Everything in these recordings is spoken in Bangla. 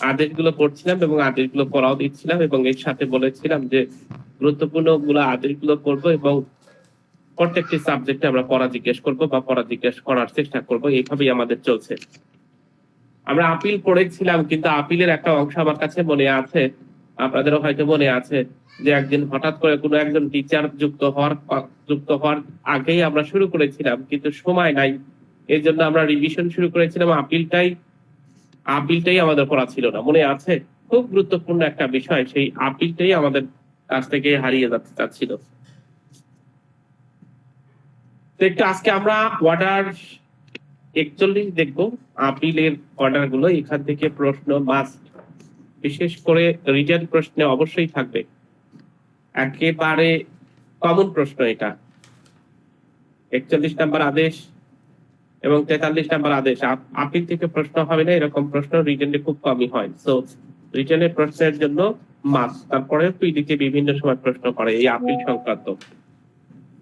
আদেশগুলো পড়ছিলাম এবং আদেশগুলো পড়াও দিচ্ছিলাম এবং এর সাথে বলেছিলাম যে গুরুত্বপূর্ণ আদেশগুলো পড়বো এবং প্রত্যেকটি সাবজেক্টে আমরা পড়া জিজ্ঞেস করবো বা পড়া জিজ্ঞেস করার চেষ্টা করবো। এইভাবেই আমাদের চলছে। আমরা আপিল পড়েছিলাম, কিন্তু আপিলের একটা অংশ আমার কাছে মনে আছে, আপনাদেরও হয়তো মনে আছে, যে একদিন হঠাৎ করে কোনো একজন টিচার যুক্ত হওয়ার আগেই আমরা শুরু করেছিলাম, কিন্তু সময় নাই। এই জন্য আমরা রিভিশন শুরু করেছিলাম, আপিলটাই আমাদের পড়া ছিল না। মনে আছে? খুব গুরুত্বপূর্ণ একটা বিষয়, সেই আপিলটাই আমাদের কাছ থেকে হারিয়ে যাচ্ছে চাচ্ছিল। তো একটু আজকে আমরা অর্ডার 41 দেখবো, আপিলের অর্ডার গুলো। এখান থেকে প্রশ্ন মাস্ট, বিশেষ করে রিটেন প্রশ্নে অবশ্যই থাকবে, একেবারে কমন প্রশ্ন এটা। 41 নাম্বার আদেশ এবং 43 নাম্বার আদেশ, আপিল থেকে প্রশ্ন হবে না, এরকম প্রশ্ন রিটেনে খুব কমই হয়। সো রিটেনের প্রশ্নের জন্য মাস্ট। তারপরে পিডিতে বিভিন্ন সময় প্রশ্ন করে এই আপিল সংক্রান্ত।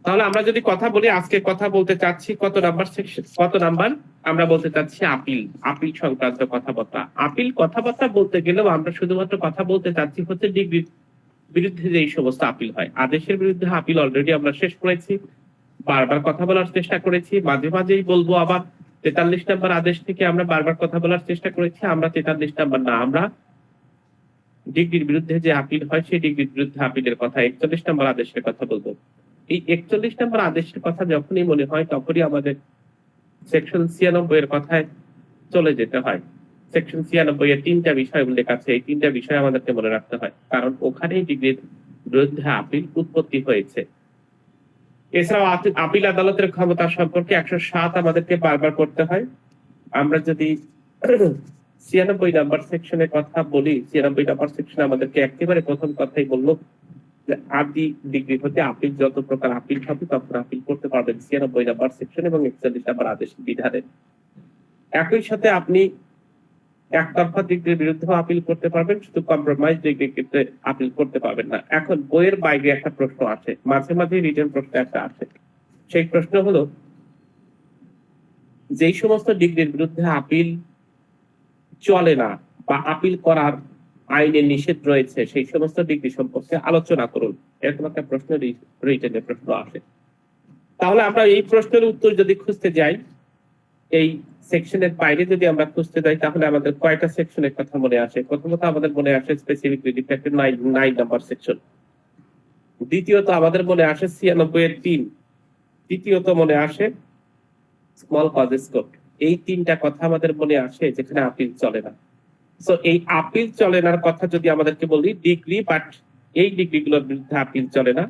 তাহলে আমরা যদি কথা বলি, আজকে কথা বলতে চাচ্ছি কত নাম্বার আমরা বলতে চাচ্ছি আপিল সংক্রান্ত কথাবার্তা। আপিল কথাবার্তা বলতে গেলেও আমরা শুধুমাত্র কথা বলতে চাচ্ছি হচ্ছে ডিগ্রির বিরুদ্ধে যে এই সমস্ত আপিল হয়। আদেশের বিরুদ্ধে আপিল অলরেডি আমরা শেষ করেছি, বারবার কথা বলার চেষ্টা করেছি, মাঝে মাঝেই বলবো আবার। 43 নাম্বার আদেশ থেকে আমরা বারবার কথা বলার চেষ্টা করেছি। আমরা 43 নাম্বার না, আমরা ডিগ্রির বিরুদ্ধে যে আপিল হয় সেই ডিগ্রির বিরুদ্ধে আপিলের কথা, 41 নাম্বার আদেশের কথা বলবো। এই 41 নাম্বার আদেশের কথা যখনই মনে হয় তখনই আমাদের সেকশন 96 এর কথায় চলে যেতে হয়। সেকশন 96 এর 3টা বিষয় উল্লেখ আছে, এই 3টা বিষয় আমাদেরকে মনে রাখতে হয়, কারণ ওখানেই ডিগ্রির বিরুদ্ধে আপিল উৎপত্তি হয়েছে। এছাড়াও আপিল আদালতের ক্ষমতা সম্পর্কে 107 আমাদেরকে বারবার করতে হয়। আমরা যদি 96 নাম্বার সেকশনের কথা বলি, 96 নাম্বার সেকশন আমাদেরকে একেবারে প্রথম কথাই বললো যে আদি ডিগ্রি হতে আপিল, যত প্রকার আপিল হবে তখন আপিল করতে পারবেন 96 নাম্বার সেকশন এবং 41 নাম্বার আদেশ বিধানে। একই সাথে আপনি একতরফা ডিগ্রির বিরুদ্ধেও আপিল করতে পারবেন, শুধু কম্প্রোমাইজ ডিগ্রির ক্ষেত্রে আপিল করতে পারবেন না। এখন বইয়ের বাইরে একটা প্রশ্ন আছে, মাঝে মাঝে রিটেন প্রশ্ন একটা আছে। সেই প্রশ্ন হলো, যেই সমস্ত ডিগ্রির বিরুদ্ধে আপিল চলে না বা আপিল করার আইনে নিষেধ রয়েছে, সেই সমস্ত ডিগ্রি সম্পর্কে আলোচনা করুন। এরকম একটা প্রশ্ন রিটেনের প্রশ্ন আসে। তাহলে আমরা এই প্রশ্নের উত্তর যদি খুঁজতে যাই, এই সেকশনের বাইরে যদি আমরা খুঁজতে যাই, তাহলে আমাদের কয়টা সেকশনের কথা মনে আসে? প্রথমত আমাদের মনে আসে স্পেসিফিকলি ডিফেক্টেড 9 নাম্বার সেকশন। দ্বিতীয়ত আমাদের মনে আসে 96 এর 3। তৃতীয়ত মনে আসে স্মল কজেস কোড। এই 3টা কথা আমাদের মনে আসে যেখানে আপিল চলে না। সো এই আপিল চলে না কথা যদি আমাদেরকে বলি ডিগ্রি, বাট এই ডিগ্রিগুলোর বিরুদ্ধে আপিল চলে না,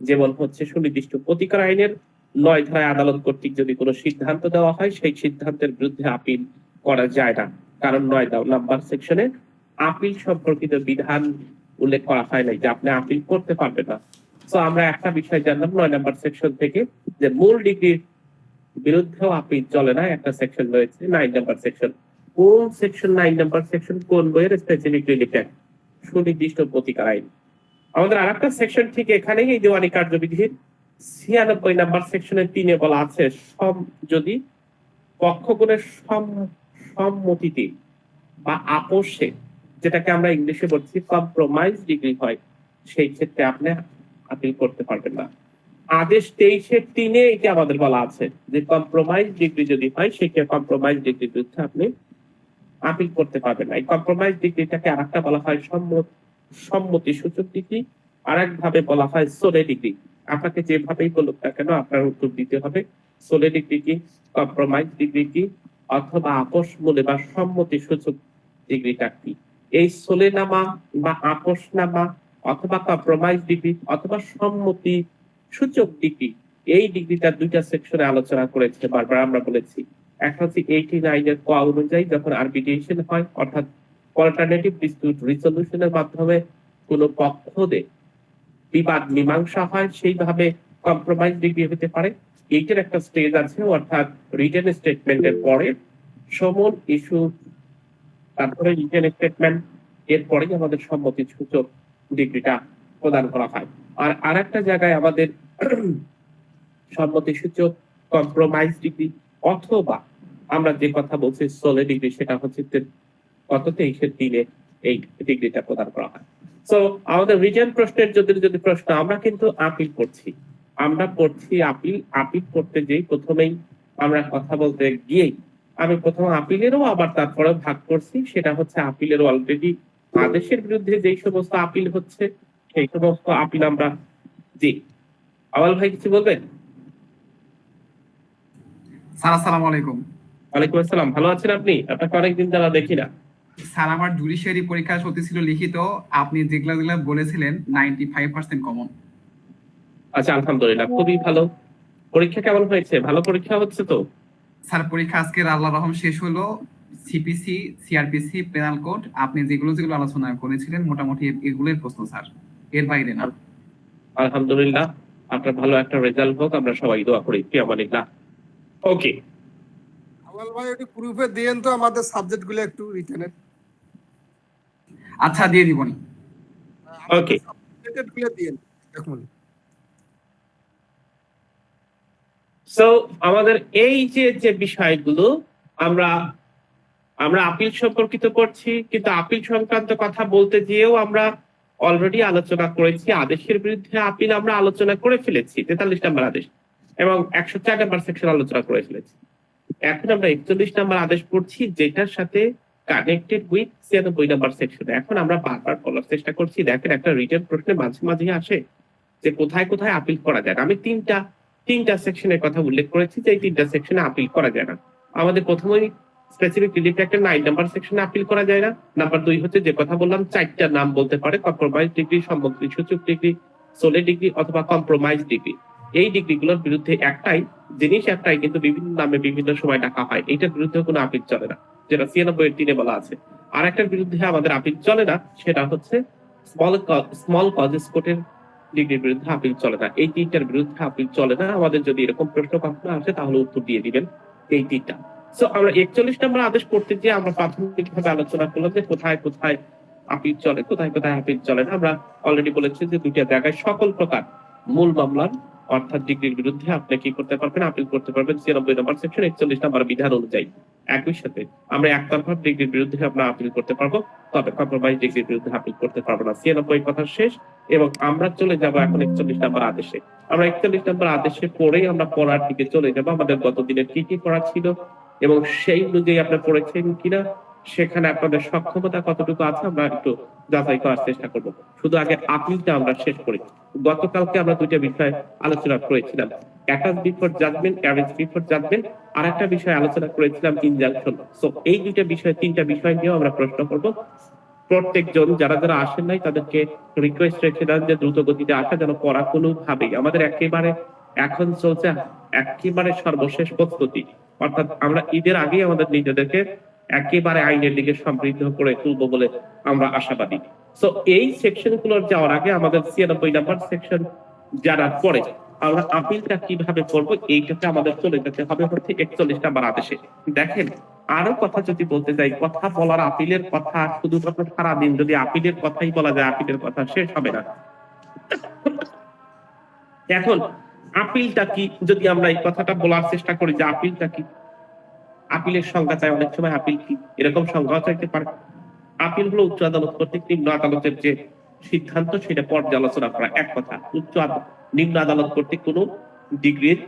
যেমন হচ্ছে সুনির্দিষ্ট প্রতিকার আইনের 9 ধারায় আদালত কর্তৃক যদি কোনো সিদ্ধান্ত দেওয়া হয়, সেই সিদ্ধান্তের বিরুদ্ধে আপিল করা যায় না, কারণ 9 নাম্বার সেকশনে আপিল সম্পর্কিত বিধান উল্লেখ করা হয় নাই যে আপনি আপিল করতে পারবেন না। তো আমরা একটা বিষয় জানলাম 9 নাম্বার সেকশন থেকে, যে মূল ডিগ্রির বিরুদ্ধেও আপিল চলে না, একটা সেকশন রয়েছে 9 নাম্বার সেকশন। কোন সেকশন 9 নাম্বার সেকশন? কোন বইয়ের? স্পেসিফিকলি রিলেটেড সুনির্দিষ্ট প্রতিকার আইন। আমাদের আরেকটা সেকশন ঠিক এখানেই, এই দেওয়ানি কার্যবিধির 96 নাম্বার সেকশনের 3-এ বলা আছে, যদি পক্ষগণের সম্মতিতে বা আপোষে, যেটাকে আমরা ইংলিশে বলছি কম্প্রোমাইজ ডিগ্রি হয়, সেই ক্ষেত্রে আপনি আপিল করতে পারবেন না। আদেশ 23-এর 3-এ এটা আমাদের বলা আছে যে কম্প্রোমাইজ ডিগ্রি যদি হয়, সেক্ষেত্রে কম্প্রোমাইজ ডিগ্রির বিরুদ্ধে আপনি আপিল করতে পারবেন না। এই কম্প্রোমাইজ ডিগ্রিটাকে আরেকটা বলা হয় সম্মতি সূচক ডিগ্রি, আরেক ভাবে বলা হয় সোলে ডিগ্রি। আপনাকে যেভাবেই বলুক না কেন আপনার উত্তর দিতে হবে সোলে ডিগ্রি কি, কম্প্রোমাইজ ডিগ্রি কি, অথবা আপোষ মূলে বা সম্মতি সূচক ডিগ্রিটা কি। এই সোলে নামা বা আপোষ নামা অথবা কম্প্রোমাইজ ডিগ্রি অথবা সম্মতি সূচক ডিগ্রি, এই ডিগ্রিটা 2টা সেকশনে আলোচনা করেছে। বারবার আমরা বলেছি, একটা হচ্ছে 89 এর ক অনুযায়ী যখন আরবিট্রেশন হয়, অর্থাৎ অল্টারনেটিভ ডিসপিউট রিসলিউশনের মাধ্যমে কোন পক্ষদের বিবাদ মীমাংসা হয়, সেইভাবে কম্প্রোমাইজ ডিগ্রি হতে পারে। এইটার একটা স্টেজ আছে, অর্থাৎ রিটেন স্টেটমেন্টের পরে সমন ইস্যু, তারপরে রিটেন স্টেটমেন্ট, এরপরেই আমাদের সম্মতি সূচক ডিগ্রিটা প্রদান করা হয়। আর আরেকটা জায়গায় আমাদের সম্মতি সূচক কম্প্রোমাইজ ডিগ্রি অথবা আমরা যে কথা বলছি সোলে ডিগ্রি, সেটা হচ্ছে গত 23-এর এই ডিগ্রিটা প্রদান করা হয়। সো আমাদের রিটেন প্রশ্নের যদি প্রশ্ন, আমরা কিন্তু আপিল করছি, আমরা পড়ছি আপিল করতে যেই প্রথমেই আমরা কথা বলতে গিয়েই আমি প্রথম আপিলেরও আবার তারপরে ভাগ করছি, সেটা হচ্ছে আপিলের অলরেডি আদেশের বিরুদ্ধে যেই সমস্ত আপিল হচ্ছে সেই সমস্ত আপিল আমরা জি। আওয়াল ভাই কিছু বলবেন? স্যার আসসালামু আলাইকুম। ওয়ালাইকুম আসসালাম, ভালো আছেন আপনি? আপনাকে অনেকদিন যারা দেখি না। স্যার আমার জুডিশিয়ারি পরীক্ষা চলতেছিল লিখিত, আপনি যেগুলা বলেছিলেন 95% কমন। আচ্ছা, আলহামদুলিল্লাহ, খুবই ভালো। পরীক্ষা কেমন হয়েছে? ভালো পরীক্ষা হচ্ছে তো? স্যার পরীক্ষা আজকে আল্লাহর রহম শেষ হলো। সিপিসি, সিআরপিসি, পেনাল কোড আপনি যেগুলো আলোচনা করেছিলেন মোটামুটি এগুলোই প্রশ্ন স্যার, এর বাইরে না। আলহামদুলিল্লাহ, আপনার ভালো একটা রেজাল্ট হোক, আমরা সবাই দোয়া করি। ফিয়ামানিল্লাহ। ওকে, আওয়াল ভাই একটু প্রুফে দিয়েন তো আমাদের সাবজেক্টগুলো একটু রিটেনের। আচ্ছা দিয়ে দিবনি। ওকে, সাবজেক্টগুলো দিয়েন দেখুন। সো আমাদের এই যে বিষয়গুলো আমরা আপিল সম্পর্কিত করছি, কিন্তু আপিল সংক্রান্ত কথা বলতে গিয়েও আমরা অলরেডি আলোচনা করেছি আদেশের বিরুদ্ধে আপিল, আমরা আলোচনা করে ফেলেছি 43 নম্বর আদেশ এবং 104 নম্বর সেকশন আলোচনা করে ফেলেছি। এখন আমরা 41 নম্বর আদেশ পড়ছি, যেটার সাথে কানেক্টেড উইথ 96 নম্বর সেকশন। এখন আমরা বারবার বলার চেষ্টা করছি, দেখেন একটা রিটেন প্রশ্নে মাঝে মাঝে আসে যে কোথায় কোথায় আপিল করা যায় না। আমি তিনটা সেকশনের কথা উল্লেখ করেছি যে এই তিনটা সেকশনে আপিল করা যায় না। আমাদের প্রথমেই স্পেসিফিক রিলিফ একটা 9 নাম্বার সেকশনে আপিল করা যায় না। নাম্বার 2 হচ্ছে যে কথা বললাম, 4টা নাম বলতে পারে: কম্প্রোমাইজ ডিগ্রি, সম্মতি সূচক ডিগ্রি, সোলে ডিগ্রি অথবা কম্প্রোমাইজ ডিগ্রি। এই ডিগ্রিগুলোর বিরুদ্ধে একটাই জিনিস, কিন্তু বিভিন্ন নামে বিভিন্ন সময় ডাকা হয়, এইটার বিরুদ্ধে কোনো আপিল চলে না, যেটা 96-3 বলা আছে। আর একটার বিরুদ্ধে আমাদের আপিল চলে না, সেটা হচ্ছে স্মল কজেস কোর্টের ডিগ্রির বিরুদ্ধে আপিল চলে না। এই তিনটার বিরুদ্ধে আপিল চলে না। আমাদের যদি এরকম প্রশ্ন কখনো আসে তাহলে উত্তর দিয়ে দিবেন এই তিনটা। সো আমরা 41 নম্বর আদেশ পড়তে গিয়ে আমরা প্রাথমিকভাবে আলোচনা করলাম যে কোথায় কোথায় আপিল চলে, কোথায় কোথায় আপিল চলে না। আমরা অলরেডি বলেছি যে দুইটা জায়গায় সকল প্রকার মূল মামলার অর্থাৎ ডিগ্রির বিরুদ্ধে আপনি কি করতে পারবেন? আপিল করতে পারবেন 96 নম্বর সেকশন 41 নম্বর বিধান অনুযায়ী। একই সাথে আমরা একতরফা ডিগ্রির বিরুদ্ধে আমরা আপিল করতে পারবো, তবে কম্প্রোমাইজ ডিগ্রির বিরুদ্ধে আপিল করতে পারবো না। 96 কথা শেষ এবং আমরা চলে যাব এখন 41 নম্বর আদেশে। আমরা 41 নম্বর আদেশে পড়েই আমরা পড়ার দিকে চলে যাব, আমাদের গত দিনের কি কি করা ছিল এবং সেই অনুযায়ী আপনারা পড়েছেন কিনা, সেখানে আপনাদের সক্ষমতা কতটুকু আছে আমরা একটু যাচাই করার চেষ্টা করব। শুধু আগে আপিলটা আমরা শেষ করি। গতকালকে আমরা দুইটা বিষয় আলোচনা করেছিলাম, attach before judgement, arrest before judgement, আর একটা বিষয় আলোচনা করেছিলাম ইনজাংশন। সো এই দুইটা বিষয়, তিনটা বিষয় নিয়েও আমরা প্রশ্ন করব। প্রত্যেকজন যারা যারা আসেন নাই তাদেরকে রিকোয়েস্ট রেখেছিলাম যে দ্রুত গতিতে আসা, যেন পড়া কোনোভাবেই আমাদের একেবারে এখন চলছে একেবারে সর্বশেষ প্রস্তুতি, অর্থাৎ আমরা ঈদের আগেই আমাদের নিজেদেরকে একেবারে আইনের দিকে সমৃদ্ধ করে তুলবো বলে আমরা আশাবাদী। সো এই সেকশন গুলোর যাওয়ার আগে আমাদের 96 নাম্বার সেকশন যারা পড়ে আমরা আপিলটা কিভাবে করবো, এইটাতে আমাদের চলে যেতে হবে হচ্ছে 41 নাম্বার আদেশে। দেখেন, আরো কথা যদি বলতে যাই, কথা বলার আপিলের কথা শুধুমাত্র সারাদিন যদি আপিলের কথাই বলা যায়, আপিলের কথা শেষ হবে না। এখন আপিলটা কি, যদি আমরা এই কথাটা বলার চেষ্টা করি যে আপিলটা কি, আপিলের সংজ্ঞা চাই, অনেক সময় আপিল কি এরকম সংজ্ঞা চাইতে পারে। আপিল হলো উচ্চ আদালত কর্তৃক নিম্ন আদালতের যে সিদ্ধান্ত সেটা পর্যালোচনা করা, এক কথা। নিম্ন আদালত কর্তৃক কোনো ডিগ্রির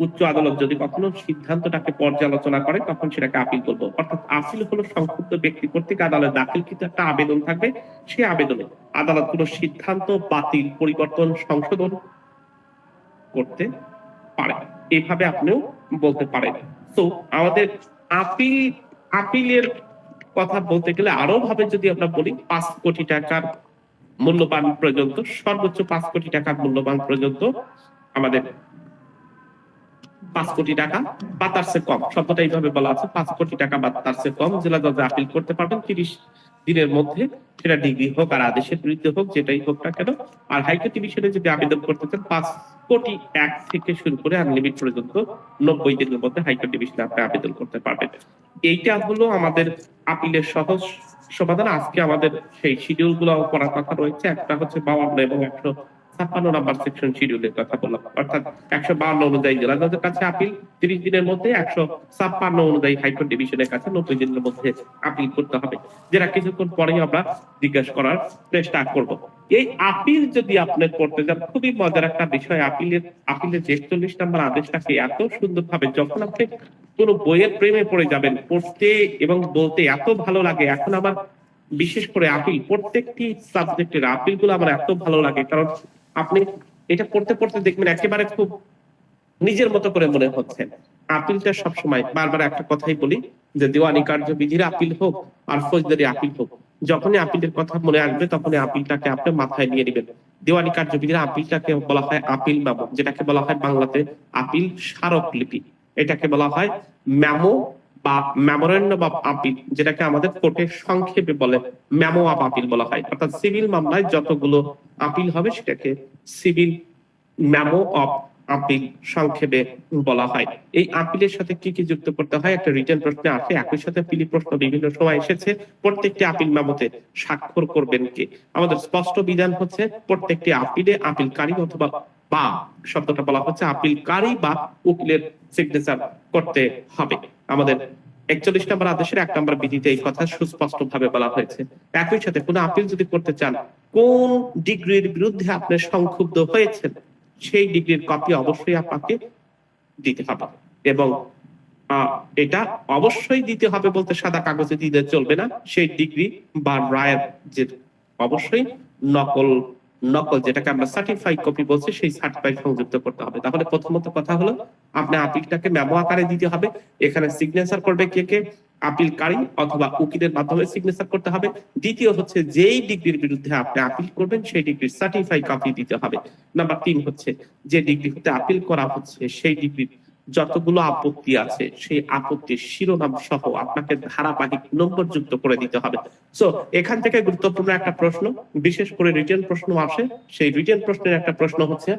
উচ্চ আদালত যদি কখনো সিদ্ধান্তটাকে পর্যালোচনা করে তখন সেটাকে আপিল করবো। অর্থাৎ আপিল হলো সংক্ষুব্ধ ব্যক্তি কর্তৃক আদালতে দাখিলকৃত একটা আবেদন থাকবে, সেই আবেদনে আদালত কোনো সিদ্ধান্ত বাতিল, পরিবর্তন, সংশোধন করতে পারে। এইভাবে আপনিও বলতে পারেন। তো আমাদের আপিলের কথা বলতে গেলে আরো ভাবে যদি আমরা বলি, 5 কোটি টাকার মূল্যবান পর্যন্ত, সর্বোচ্চ 5 কোটি টাকার মূল্যবান পর্যন্ত আমাদের 5 কোটি টাকা বা তার চেয়ে কম, শব্দটা এইভাবে বলা আছে, 5 কোটি টাকা বা তার চেয়ে কম জেলা জজে আপিল করতে পারবেন 30 দিনের মধ্যে, সেটা ডিগ্রি হোক আর আদেশের বিরুদ্ধে হোক, যেটাই হোক না কেন। আর হাইকোর্ট ডিভিশনে যদি আবেদন করতে চান 5 কোটি 1 থেকে শুরু করে আনলিমিট পর্যন্ত 90 দিনের মধ্যে হাইকোর্ট ডিভিশনে আপনি আবেদন করতে পারবেন। এইটা হলো আমাদের আপিলের সহজ সমাধান। আজকে আমাদের সেই শিডিউল গুলো করার কথা রয়েছে, একটা হচ্ছে 52 এবং 56 নম্বর সেকশন শিডিউলের কথা বললাম, অর্থাৎ 152 অনুযায়ী জেলাজজের কাছে আপিল 30 দিনের মধ্যে, 156 অনুযায়ী হাইকোর্ট ডিভিশনের কাছে 90 দিনের মধ্যে আপিল করতে হবে, যেটা কিছুক্ষণ পরেই আমরা জিজ্ঞাসা করার চেষ্টা করব। এই আপিল যদি আপনি করতে যান, খুবই মজার একটা বিষয়, আপিলের 41 নম্বর আদেশটাকে এত সুন্দরভাবে, যখন আপনি কোন বইয়ের প্রেমে পড়ে যাবেন, পড়তে এবং বলতে এত ভালো লাগে। এখন আমার বিশেষ করে আপিল, প্রত্যেকটি সাবজেক্টের আপিল গুলো আমার এত ভালো লাগে, কারণ আপনি এটা পড়তে পড়তে দেখবেন একেবারে খুব নিজের মতো করে মনে হচ্ছে। আপিলটা সবসময়, বারবার একটা কথাই বলি, যে দেওয়ানি কার্যবিধির আপিল হোক আর ফৌজদারি আপিল হোক, যখনই আপিলের কথা মনে আসবে তখনই আপিলটাকে আপনি মাথায় নিয়ে নেবেন। দেওয়ানি কার্যবিধির আপিলটাকে বলা হয় আপিল মেমো, যেটাকে বলা হয় বাংলাতে আপিল স্মারকলিপি। এটাকে বলা হয় মেমো বা মেমোরেন্ডাম অফ আপিল, যেটাকে আমাদের কোর্টে সংক্ষেপে বলে মেমো অফ আপিল বলা হয়। অর্থাৎ সিভিল মামলায় যতগুলো আপিল হবে সেটাকে সিভিল মেমো অফ আপিল সংক্ষেপে বলা হয়। এই আপিলের সাথে কি কি যুক্ত করতে হয় একটা রিটেন প্রশ্নে আসে, একই সাথে পিলি প্রশ্ন বিভিন্ন সময় এসেছে। প্রত্যেকটি আপিল মেমোতে স্বাক্ষর করবেন কে? আমাদের স্পষ্ট বিধান হচ্ছে প্রত্যেকটি আপিলে আপিলকারী অথবা বা শব্দটা বলা হচ্ছে আপিলকারী বা উকিলের সিগনেচার করতে হবে। আমাদের 41 নম্বর আদেশের 1 নম্বর বিধিতে এই কথা সুস্পষ্ট ভাবে বলা হয়েছে। একই সাথে কোনো আপিল যদি করতে চান, কোন ডিগ্রির বিরুদ্ধে আপনি সংক্ষুব্ধ হয়েছেন সেই ডিগ্রির কপি অবশ্যই আপনাকে দিতে হবে, এবং এটা অবশ্যই দিতে হবে বলতে সাদা কাগজে দিলে চলবে না। সেই ডিগ্রি বা রায়ের যে অবশ্যই নকল যেটাকে আমরা সার্টিফাইড কপি বলছি, সেই সার্টিফাইড সংযুক্ত করতে হবে। তাহলে প্রথমত কথা হলো আপনি আপিলটাকে মেমো আকারে দিতে হবে। এখানে সিগনেচার করবে কে কে? আপিলকারী অথবা উকিলের মাধ্যমে সিগনেচার করতে হবে। দ্বিতীয় হচ্ছে যেই ডিগ্রির বিরুদ্ধে আপনি আপিল করবেন সেই ডিগ্রির সার্টিফাইড কপি দিতে হবে। নাম্বার 3 হচ্ছে যে ডিগ্রি হতে আপিল করা হচ্ছে সেই ডিগ্রির যতগুলো আপত্তি আছে সেই আপত্তির শিরোনাম সহ আপনাকে ধারাবাহিক নম্বর যুক্ত করে দিতে হবে। সো এখান থেকে গুরুত্বপূর্ণ একটা প্রশ্ন, বিশেষ করে রিটেন প্রশ্ন আসে। সেই রিটেন প্রশ্নের একটা প্রশ্ন হচ্ছে,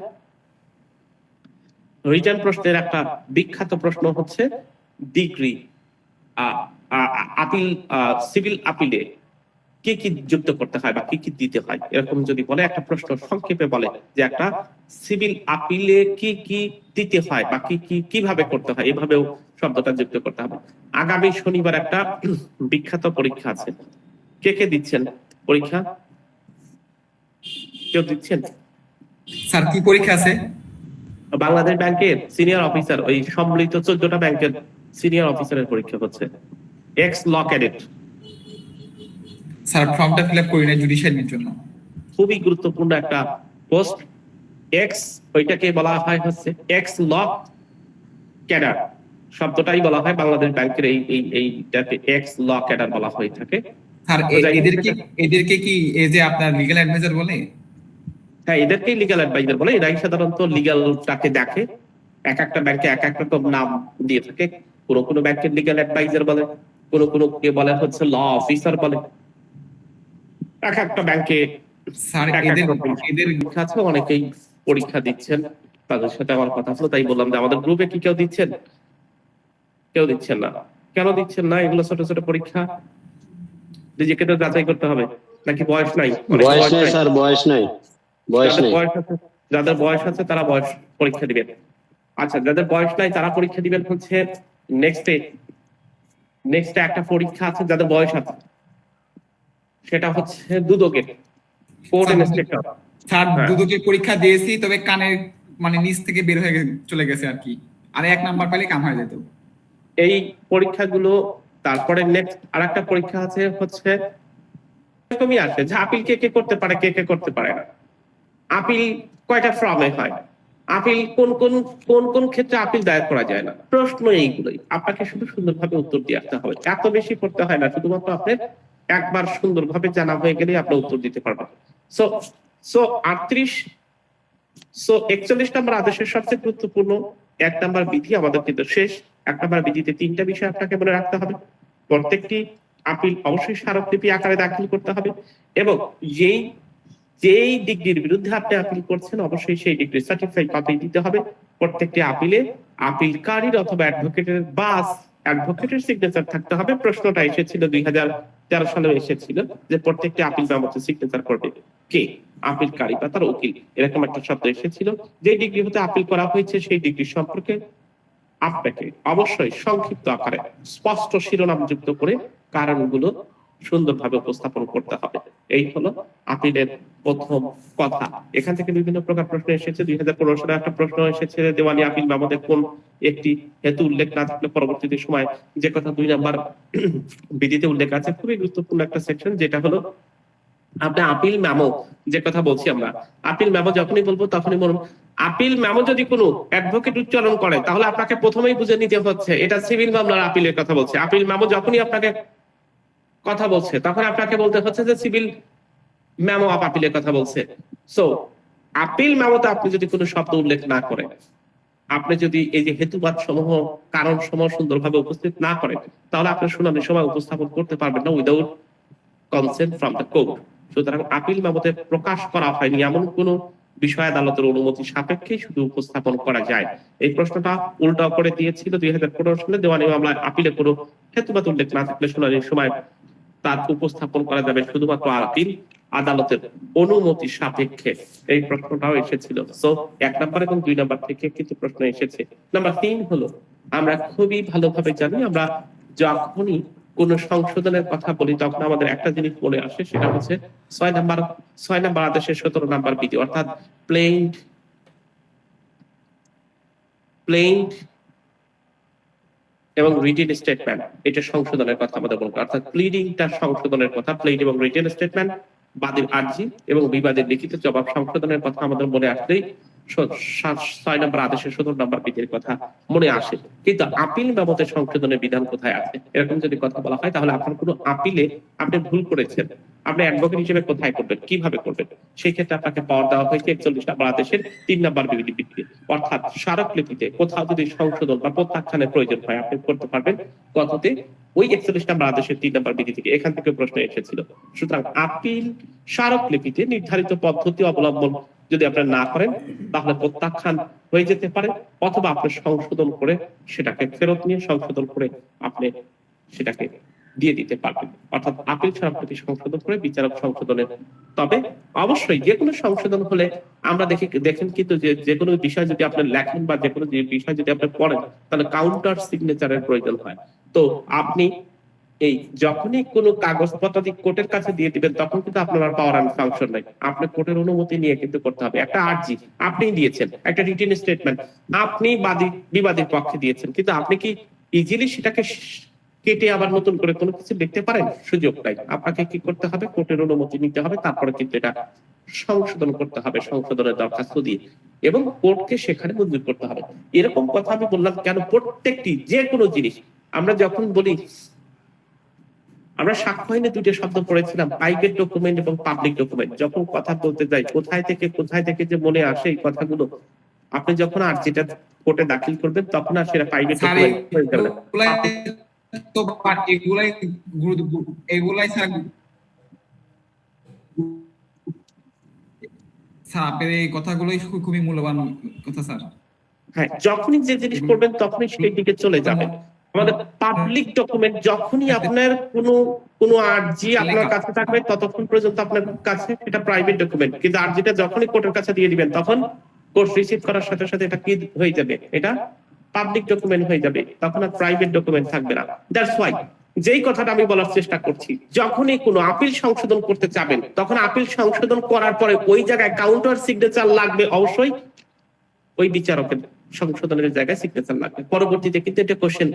রিটেন প্রশ্নের একটা বিখ্যাত প্রশ্ন হচ্ছে ডিগ্রি আপিল, সিভিল আপিলে কি কি যুক্ত করতে হয় বা কি কি দিতে হয়, এরকম যদি বলে একটা প্রশ্ন সংক্ষেপে বলে যে একটা সিভিল আপিলে কি কি দিতে হয় বা কি কি কিভাবে করতে হয়, এভাবেও শব্দটা যুক্ত করতে হবে। আগামী শনিবার একটা বিখ্যাত পরীক্ষা আছে, কে কে দিচ্ছেন পরীক্ষা? কেউ দিচ্ছেন? স্যার কি পরীক্ষা আছে? বাংলাদেশ ব্যাংকের সিনিয়র অফিসার, ওই সম্মিলিত 14টা ব্যাংকের সিনিয়র অফিসারের পরীক্ষা হচ্ছে, এক্স ল ক্যাডেট। স্যার ফর্মটা ফিল আপ করি না জুডিশিয়ারির জন্য। খুবই গুরুত্বপূর্ণ একটা পোস্ট। এক্স, ওইটাকে বলা হয় হচ্ছে এক্স ল ক্যাডার, শব্দটাই বলা হয় বাংলাদেশ ব্যাংকের এইটাকে এক্স ল ক্যাডার বলা হয়ে থাকে। স্যার এদেরকে কি এই যে আপনার লিগ্যাল অ্যাডভাইজার বলে? হ্যাঁ, এদেরকেই লিগ্যাল অ্যাডভাইজার বলে। এরাই সাধারণত লিগ্যালটাকে দেখে। এক একটা ব্যাংকে এক এক রকম নাম দিয়ে থাকে। কোনো ব্যাংকের লিগ্যাল অ্যাডভাইজার বলে, কোনো কে বলে হচ্ছে ল অফিসার বলে। এক একটা ব্যাংকে স্যার এদের পরীক্ষা আছে, অনেকেই পরীক্ষা দিচ্ছেন। তাদের সাথে আমার কথা হলো, তাই বললাম যে আমাদের গ্রুপে কি কেউ দিচ্ছেন? কেউ দিচ্ছেন না। কেন দিচ্ছেন না? এগুলো ছোট ছোট পরীক্ষা, নিজেকে তো যাচাই করতে হবে। নাকি বয়স নাই? বয়স নাই স্যার, বয়স নাই, বয়স নাই। যাদের বয়স আছে তারা বয়স পরীক্ষা দিবেন। আচ্ছা, যাদের বয়স নাই তারা পরীক্ষা দিবেন হচ্ছে নেক্সটে একটা পরীক্ষা আছে যাদের বয়স আছে, সেটা হচ্ছে দুদকের কোর্ট ইন্সপেক্টর। স্যার দুদকের পরীক্ষা দিয়েছি, তবে কানের মানে নিচ থেকে বের হয়ে চলে গেছে আর কি, আর 1 নাম্বার পেলে কাম হয়ে যেত। এই পরীক্ষাগুলো, তারপরে নেক্সট আরেকটা পরীক্ষা আছে হচ্ছে এরকমই আসে যে আপিল কে কে করতে পারে, কে কে করতে পারে না। আপিল কয়টা ফর্মে হয়, আপিল কোন ক্ষেত্রে আপিল দায়ের করা যায় না, প্রশ্ন এইগুলোই। আপনাকে শুধু সুন্দরভাবে উত্তর দিয়ে আসতে হবে, এত বেশি করতে হয় না। শুধুমাত্র আপনার একবার সুন্দরভাবে জানা হয়ে গেলেই আপনি উত্তর দিতে পারবেন। সো 41 নম্বর আদেশের সবচেয়ে গুরুত্বপূর্ণ 1 নম্বর বিধি আমাদের কিন্তু শেষ। 1 নম্বর বিধিতে 3টা বিষয় আপনাকে মনে রাখতে হবে। প্রত্যেকটি আপিল অবশ্যই স্মারকলিপি আকারে দাখিল করতে হবে, এবং যেই ডিগ্রির বিরুদ্ধে আপনি আপিল করছেন অবশ্যই সেই ডিগ্রির সার্টিফাইড কপি দিতে হবে। প্রত্যেকটি আপিলে আপিলকারীর অথবা অ্যাডভোকেটের সিগনেচার থাকতে হবে। প্রশ্নটা এসেছিল সালে এসেছিল যে প্রত্যেকটি আপিল মেমোতে সিগনেচার করবে কে, আপিলকারী বা তার উকিল, এরকম একটা শব্দ এসেছিল। যে ডিগ্রি হতে আপিল করা হয়েছে সেই ডিগ্রি সম্পর্কে আপনাকে অবশ্যই সংক্ষিপ্ত আকারে স্পষ্ট শিরোনাম যুক্ত করে কারণগুলো সুন্দরভাবে উপস্থাপন করতে হবে। এই হলো আপিলের প্রথম কথা। এখান থেকে বিভিন্ন প্রকার প্রশ্ন এসেছে। 2015 সালে একটা প্রশ্ন এসেছে, দেওয়ানি আপিল মেমোতে কোন একটি হেতু উল্লেখ না থাকলে পরবর্তীতে সময়, যে কথা 2 নাম্বার বিধিতে উল্লেখ আছে। খুবই গুরুত্বপূর্ণ একটা সেকশন, যেটা হলো আপনি আপিল মেমো যে কথা বলছি আমরা, আপিল মেমো যখনই বলবো তখনই বলুন আপিল মেমো যদি কোনো অ্যাডভোকেট উচ্চারণ করে তাহলে আপনাকে প্রথমেই বুঝে নিতে হচ্ছে এটা সিভিল মামলার আপিলের কথা বলছে। আপিল মেমো যখনই আপনাকে কথা বলছে তখন আপনাকে বলতে হচ্ছে যে সিভিল মেমো অফ আপিলের কথা বলছে। সো আপিল মেমোতে আপনি যদি কোনো শব্দ উল্লেখ না করেন, আপনি যদি এই যে হেতুবাদ সমূহ, কারণ সমূহ সুন্দরভাবে উপস্থিত না করেন, তাহলে আপনি শুনানির সময় উপস্থাপন করতে পারবেন না without consent from the court. সুতরাং আপিল মেমোতে প্রকাশ করা হয়নি এমন কোন বিষয় আদালতের অনুমতি সাপেক্ষে শুধু উপস্থাপন করা যায়। এই প্রশ্নটা উল্টা করে দিয়েছিল 2015 সালে, দেওয়ানি মামলায় আপিলে কোনো হেতুবাদ উল্লেখ না থাকলে শুনানির সময় তার উপস্থাপন করা যাবে শুধুমাত্র আপিল আদালতের অনুমতি সাপেক্ষে। এই প্রশ্নটাও এসেছিল। সো 1 নাম্বার এবং 2 নাম্বার থেকে কিছু প্রশ্ন এসেছে। নাম্বার 3 হলো, আমরা খুবই ভালোভাবে জানি আমরা যখনই কোন সংশোধনের কথা বলি তখন আমাদের একটা জিনিস মনে আসে, সেটা হচ্ছে 6 নাম্বার আদেশের 17 নাম্বার বিধি, অর্থাৎ প্লেইন এবং রিটেন স্টেটমেন্ট, এটা সংশোধনের কথা আমাদের বলবো। অর্থাৎ প্লিডিংটা সংশোধনের কথা, প্লেইন এবং রিটেন স্টেটমেন্ট, বাদীর আর্জি এবং বিবাদের লিখিত জবাব সংশোধনের কথা আমাদের মনে আসলেই 6 নম্বর আদেশের 17 নম্বর বিধির কথা মনে আসে। কিন্তু আপিল মেমোতে সংশোধনের বিধান কোথায় আছে, এরকম যদি কথা বলা হয় তাহলে আপনার কোনো আপিলে আপনি ভুল করেছেন, আপনি অ্যাডভোকেট হিসেবে কোথায় করবেন, কিভাবে করবেন, সেই ক্ষেত্রে আপনাকে পাওয়ার দেওয়া হয়েছে 41 নম্বর আদেশের 3 নম্বর বিধি ভিত্তিতে। অর্থাৎ স্মারকলিপিতে কোথাও যদি সংশোধন বা প্রত্যাখ্যানের প্রয়োজন হয় আপনি করতে পারবেন কততে, ওই 41 নম্বর আদেশের 3 নম্বর বিধি থেকে। এখান থেকে প্রশ্ন এসেছিল। সুতরাং আপিল স্মারকলিপিতে নির্ধারিত পদ্ধতি অবলম্বন যদি আপনি না করেন তাহলে প্রত্যাখ্যান হয়ে যেতে পারে, অথবা আপনি সংশোধন করে সেটাকে ফেরত নিয়ে সংশোধন করে আপনি সেটাকে দিয়ে দিতে পারবেন। অর্থাৎ আপিল স্মারকলিপি সংশোধন করে বিচারক সংশোধনের। তবে অবশ্যই যে কোনো সংশোধন হলে আমরা দেখেন কিন্তু যে কোনো বিষয় যদি আপনি লেখেন বা যে কোনো বিষয় যদি আপনি পড়েন তাহলে কাউন্টার সিগনেচারের প্রয়োজন হয়। তো আপনি এই যখনই কোনো কাগজপত্র কোর্টের কাছে দিয়ে দিবেন তখন কিন্তু আপনার আর পাওয়ার অ্যান্ড ফাংশন নাই, আপনার কোর্টের অনুমতি নিয়ে কিন্তু করতে হবে। একটা আর্জি আপনি দিয়েছেন, একটা রিটেন স্টেটমেন্ট আপনি বিবাদীর পক্ষে দিয়েছেন, কিন্তু আপনি কি ইজিলি সেটাকে কেটে আবার নতুন করে কোনো কিছু লিখতে পারেন? সুযোগ নাই। আপনাকে কি করতে হবে, কোর্টের অনুমতি নিতে হবে, তারপরে কিন্তু এটা সংশোধন করতে হবে সংশোধনের দরখাস্ত দিয়ে, এবং কোর্টকে সেখানে মঞ্জুর করতে হবে। এরকম কথা আমি বললাম কেন, প্রত্যেকটি যে কোনো জিনিস আমরা যখন বলি, আমরা সাক্ষ্য আইনে 2টা শব্দ পড়েছিলাম, প্রাইভেট ডকুমেন্ট এবং পাবলিক ডকুমেন্ট। যখন কথা বলতে যাই কোথায় থেকে যে মনে আসে এই কথাগুলো, আপনি যখন আর্জিটা কোর্টে দাখিল করবেন তখন আর সেটা প্রাইভেট ডকুমেন্ট হয়ে যাবে। তো এগুলাই স্যার আপনার এই কথাগুলোই খুবই মূল্যবান কথা স্যার। হ্যাঁ, যখনই যে জিনিস করবেন তখনই সেই দিকে চলে যাবেন। আমাদের পাবলিক ডকুমেন্ট, যখনই আপনার কোনো আর্জি আপনার কাছে থাকবে ততক্ষণ পর্যন্ত আপনার কাছে এটা প্রাইভেট ডকুমেন্ট, কিন্তু আর্জিটা যখনই কোর্টের কাছে দিয়ে দিবেন তখন কোর্ট রিসিভ করার সাথে সাথে এটা কি হয়ে যাবে, এটা পাবলিক ডকুমেন্ট হয়ে যাবে, তখন আর প্রাইভেট ডকুমেন্ট থাকবে না। দ্যাটস ওয়াই যেই কথাটা আমি বলার চেষ্টা করছি, যখনই কোনো আপিল সংশোধন করতে চাবেন তখন আপিল সংশোধন করার পরে ওই জায়গায় কাউন্টার সিগনেচার লাগবে, অবশ্যই ওই বিচারকের সংশোধনের জায়গায় সিগনেচার লাগবে। পরবর্তীতে কিন্তু এটা কোশ্চেন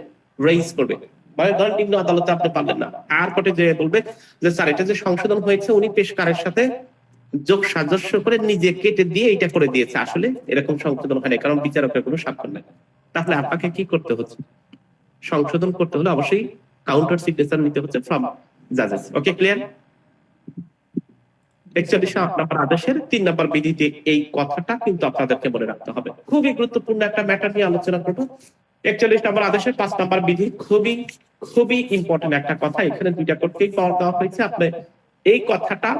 রেইজ করবে, মানে ধরেন নিম্ন আদালতে আপনি পারলেন না, আর কোর্টে যে বলবে যে স্যার এটা যে সংশোধন হয়েছে উনি পেশকারের সাথে যোগ সাজস্য করে নিজে কেটে দিয়ে এটা করে দিয়েছে, আসলে এরকম সংশোধন হয় না, কারণ বিচারকের কোনো স্বাক্ষর নাই। তাহলে আপনাকে কি করতে হচ্ছে, সংশোধন করতে হলে অবশ্যই কাউন্টার সিগনেচার নিতে হচ্ছে ফ্রম জাজেস। Okay, clear? 41 নম্বর আদেশের 3 নম্বর বিধিতে এই কথাটা কিন্তু আপনাদেরকে মনে রাখতে হবে। খুবই গুরুত্বপূর্ণ একটা ম্যাটার নিয়ে আলোচনা করব। 41 নম্বর আদেশের 5 নম্বর বিধি খুবই ইম্পর্টেন্ট একটা কথা। এখানে 2টা করতেই পাওয়ার দেওয়া হয়েছে। আপনি এই কথাটা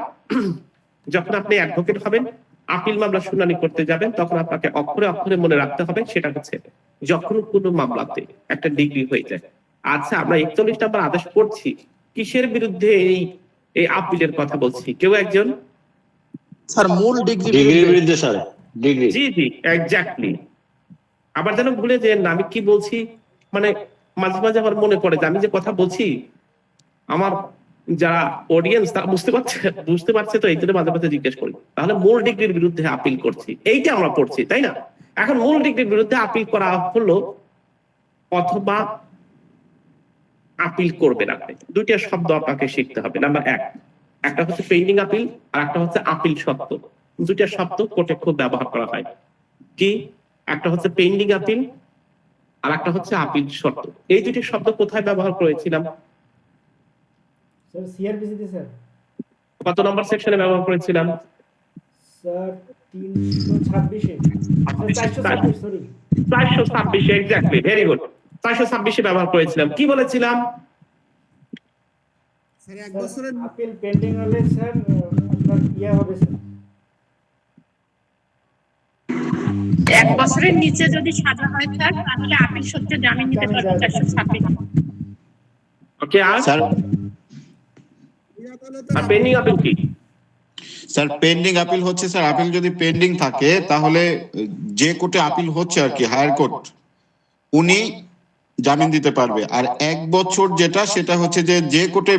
যখন আপনি অ্যাডভোকেট হবেন, আপিল মামলা শুনানি করতে যাবেন, তখন আপনাকে অক্ষরে অক্ষরে মনে রাখতে হবে, সেটা হচ্ছে যখন কোনো মামলাতে একটা ডিগ্রি হয়ে যায়। আচ্ছা, আমরা 41 নম্বর আদেশ পড়ছি কিসের বিরুদ্ধে এই এই আপিলের কথা বলছি? কেউ একজন? স্যার মূল ডিগ্রি ডিগ্রির বিরুদ্ধে স্যার, ডিগ্রি। জি জি, এক্স্যাক্টলি। আবার যেন ভুলে যে না আমি কি বলছি, মানে মাঝে মাঝে আমার মনে পড়ে যে আমি যে কথা বলছি আমার যারা অডিয়েন্স তারা বুঝতে পারছে তো, এই জন্য মাঝে মাঝে জিজ্ঞেস করি। তাহলে মূল ডিগ্রির বিরুদ্ধে আপিল করছি, এইটা আমরা পড়ছি, তাই না? এখন মূল ডিগ্রির বিরুদ্ধে আপিল করা হলো অথবা আপিল করবেন আপনি, দুইটা শব্দ আপনাকে শিখতে হবে। নাম্বার এক, একটা হচ্ছে পেন্ডিং আপিল আর একটা হচ্ছে আপিল শর্ত। দুইটা শব্দ কোর্টে খুব ব্যবহার করা হয়। কি? একটা হচ্ছে পেন্ডিং আপিল আর একটা হচ্ছে আপিল শর্ত। এই দুটি শব্দ কোথায় ব্যবহার করেছিলাম? স্যার সিআরপিসিতে স্যার। কত নম্বর সেকশনে ব্যবহার করেছিলাম? Sir 326 426 sorry 426, exactly, very good. 426 ব্যবহার করেছিলাম। কি বলেছিলাম? স্যার 1 বছরের আপিল পেন্ডিং হলে স্যার আপনার ইয়া হবে স্যার। 1 বছরের নিচে যদি সাজা হয় স্যার, তাহলে আপিল সূত্রে জামিন নিতে পারবে 426। ওকে, আর স্যার আর পেন্ডিং আপিল কি? স্যার পেন্ডিং আপিল হচ্ছে স্যার, আপিল যদি পেন্ডিং থাকে তাহলে যে কোর্টে আপিল হচ্ছে আর কি, হায়ার কোর্ট, উনি জামিন দিতে পারবে। আর 1 বছর যেটা, সেটা হচ্ছে যে যে কোর্টে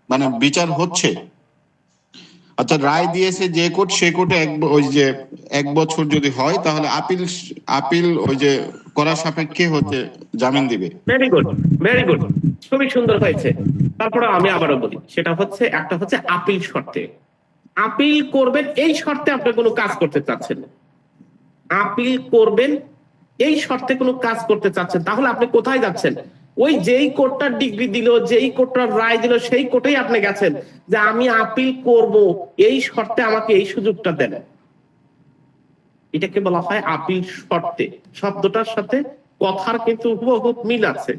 মানে বিচার হচ্ছে, অর্থাৎ রায় দিয়েছে যে কোর্ট, সে কোর্টে ওই যে 1 বছর যদি হয় তাহলে আপিল ওই যে করার সাপেক্ষে হচ্ছে জামিন দিবে। ভেরি গুড, ভেরি গুড, খুবই সুন্দর হয়েছে। তারপরে আমি আবারও বলি, সেটা হচ্ছে একটা হচ্ছে আপিল শর্তে। আপিল করবেন এই শর্তে আপনি কোনো কাজ করতে চাচ্ছেন না, আপিল করবেন এই শর্তে কোনো কাজ করতে চাচ্ছেন, তাহলে আপনি কোথায় যাচ্ছেন? ওই যেই কোর্টটার ডিগ্রি দিল, যেই কোর্টটার রায় দিল, সেই কোর্টেই আপনি গেছেন যে আমি আপিল করব, এই শর্তে আমাকে এই সুযোগটা দেন। এটাকে বলা হয় আপিল শর্তে। শব্দটার সাথে কথার কিন্তু হুবহু মিল আছে।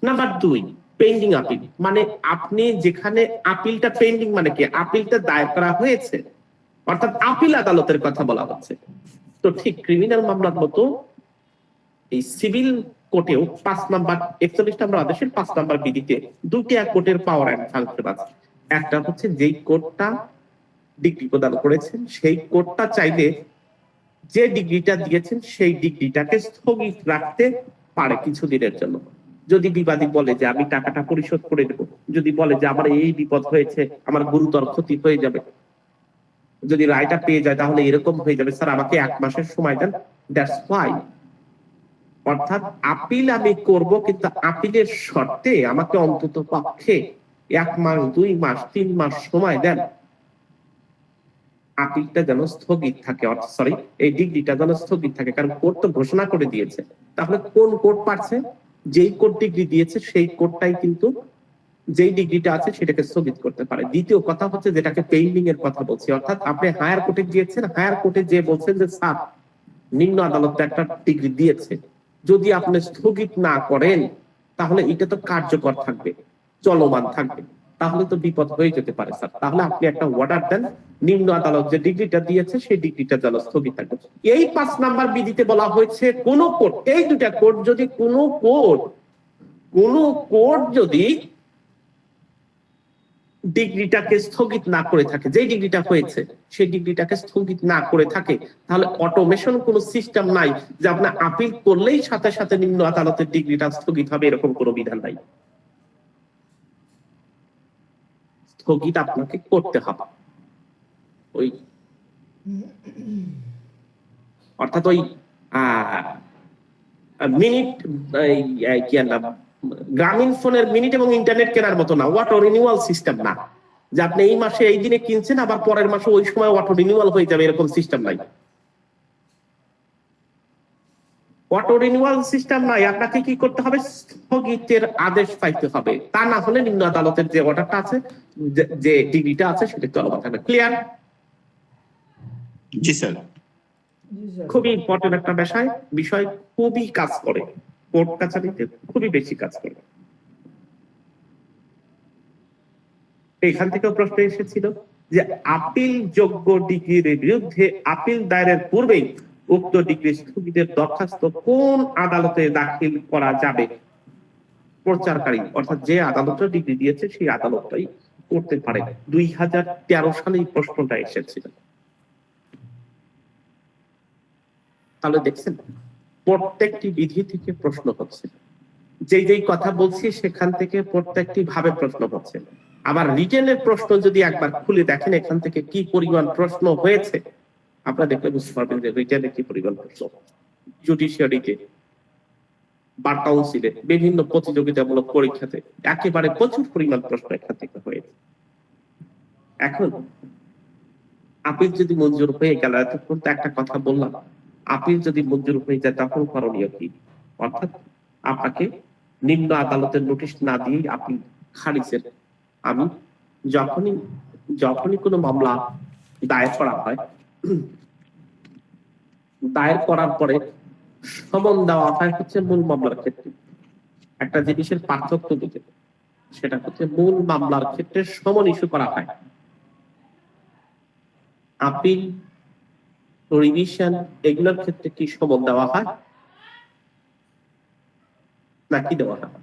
নাম্বার দুই, পেন্ডিং আপিল, মানে আপনি যেখানে আপিলটা পেন্ডিং, মানে কি আপিলটা দায়ের করা হয়েছে, অর্থাৎ আপিল আদালতের কথা বলা হচ্ছে। তো ঠিক ক্রিমিনাল মামলার মতো এই সিভিল কোর্টেও 5 নাম্বার 41 নম্বর আদেশের 5 নাম্বার বিধিতে দুটি কোর্টের পাওয়ার এন্ড ফাংশন আছে। একটা হচ্ছে যেই কোর্টটা ডিগ্রি প্রদান করেছেন, সেই কোর্টটা চাইলে যে ডিগ্রিটা দিয়েছেন সেই ডিগ্রিটাকে স্থগিত রাখতে পারে কিছুদিনের জন্য। যদি বিবাদী বলে যে আমি টাকাটা পরিশোধ করে দেবো, যদি বলে যে আমার এই বিপদ হয়েছে, আমার গুরুতর ক্ষতি হয়ে যাবে, যদি রায়টা পেয়ে যায় তাহলে এরকম হয়ে যাবে, স্যার আমাকে 1 মাসের সময় দেন, দ্যাটস ওয়াই। অর্থাৎ আপিল আমি করব, কিন্তু আপিলের শর্তে আমাকে অন্তত পক্ষে 1 মাস, 2 মাস, 3 মাস সময় দেন, আপিলটা যেন স্থগিত থাকে, সরি এই ডিগ্রিটা যেন স্থগিত থাকে। কারণ কোর্ট তো ঘোষণা করে দিয়েছে। তাহলে কোন কোর্ট পারছে? যেই কোর্ট ডিগ্রি দিয়েছে সেই কোর্টটাই কিন্তু যেই ডিগ্রিটা আছে সেটাকে স্থগিত করতে পারে। দ্বিতীয় কথা হচ্ছে যেটাকে পেন্ডিং এর কথা বলছি, অর্থাৎ আপনি হায়ার কোর্টে গিয়েছেন, হায়ার কোর্টে যে বলছেন যে স্যার নিম্ন আদালত একটা ডিগ্রি দিয়েছে, যদি আপনি স্থগিত না করেন তাহলে এটা তো কার্যকর থাকবে, চলমান থাকবে, তাহলে তো বিপদ হয়ে যেতে পারে স্যার। তাহলে আপনি একটা অর্ডার দেন, নিম্ন আদালত যে ডিগ্রিটা দিয়েছে সেই ডিগ্রিটা যেন স্থগিত থাকবে। এই 5 নাম্বার বিধিতে বলা হয়েছে কোন কোর্ট, এই দুটা কোর্ট যদি কোন কোর্ট যদি ডিগ্রিটাকে স্থগিত না করে থাকে, যে ডিগ্রিটা হয়েছে সেই ডিগ্রিটাকে স্থগিত না করে থাকে, তাহলে অটোমেশন কোনো সিস্টেম নাই যে আপনি আপিল করলেই সাথে সাথে নিম্ন আদালতের ডিগ্রিটা স্থগিত হবে, এরকম কোনো বিধান নাই। স্থগিত আপনাকে করতে হবে। ওই অর্থাৎ ওই মিনিট, কি নাম, গ্রামীণ ফোনের মিনিট এবং ইন্টারনেট কেনার মতো না, অটো রিনিউয়াল সিস্টেম না যে আপনি এই মাসে এই দিনে কিনছেন আবার পরের মাসে ওই সময় অটো রিনিউয়াল হয়ে যাবে, এরকম সিস্টেম নাই। অটো রিনিউয়াল সিস্টেম নাই, আপনাকে কি করতে হবে? স্থগিতের আদেশ পাইতে হবে, তা না হলে নিম্ন আদালতের যে অর্ডারটা আছে, যে ডিগ্রিটা আছে সেটা চলমান থাকবে। ক্লিয়ার? জি স্যার। খুবই ইম্পর্টেন্ট একটা বিষয়, খুবই কাজ করে, কোর্ট কাছারিতে খুবই বেশি কাজ করে। এখান থেকেও প্রশ্ন এসেছিল যে আপিল যোগ্য ডিগ্রির বিরুদ্ধে আপিল দায়েরের পূর্বেই উক্ত ডিগ্রি স্থগিতের দরখাস্ত কোন আদালতে দাখিল করা যাবে? প্রচারকারী অর্থাৎ যে আদালতটা ডিগ্রি দিয়েছে সেই আদালতটাই করতে পারে। 2013 সালে এই প্রশ্নটা এসেছিল। তাহলে দেখছেন প্রত্যেকটি বিধি থেকে প্রশ্ন হচ্ছে, যেই কথা বলছি সেখান থেকে প্রত্যেকটি ভাবে প্রশ্ন হচ্ছে। আবার রিটেনের প্রশ্ন যদি একবার খুলে দেখেন এখান থেকে কি পরিমাণ প্রশ্ন হয়েছে আপনারা দেখলে বুঝতে পারবেন যে রিটেনে কি পরিমাণ প্রশ্ন, জুডিশিয়ারিতে, বার কাউন্সিলে, বিভিন্ন প্রতিযোগিতামূলক পরীক্ষাতে একেবারে প্রচুর পরিমাণ প্রশ্ন এখান থেকে হয়েছে। এখন আপিল যদি মঞ্জুর হয়ে গেল, এতক্ষণ তো একটা কথা বললাম, আপিল যদি মঞ্জুর হয়ে যায় তখন করণীয় কি? অর্থাৎ আপনাকে নিম্ন আদালতের নোটিশ না দিয়ে আপিল খারিজের, আমি যখনই কোনো মামলা দায়ের করা হয়, দায়ের করার পরে সমন দেওয়া হয় হচ্ছে মূল মামলার ক্ষেত্রে। একটা জিনিসের পার্থক্য দিতে, সেটা হচ্ছে মূল মামলার ক্ষেত্রে সমন ইস্যু করা হয়, আপিল, রিভিশন এগুলোর ক্ষেত্রে কি সমন দেওয়া হয় নাকি দেওয়া হয়?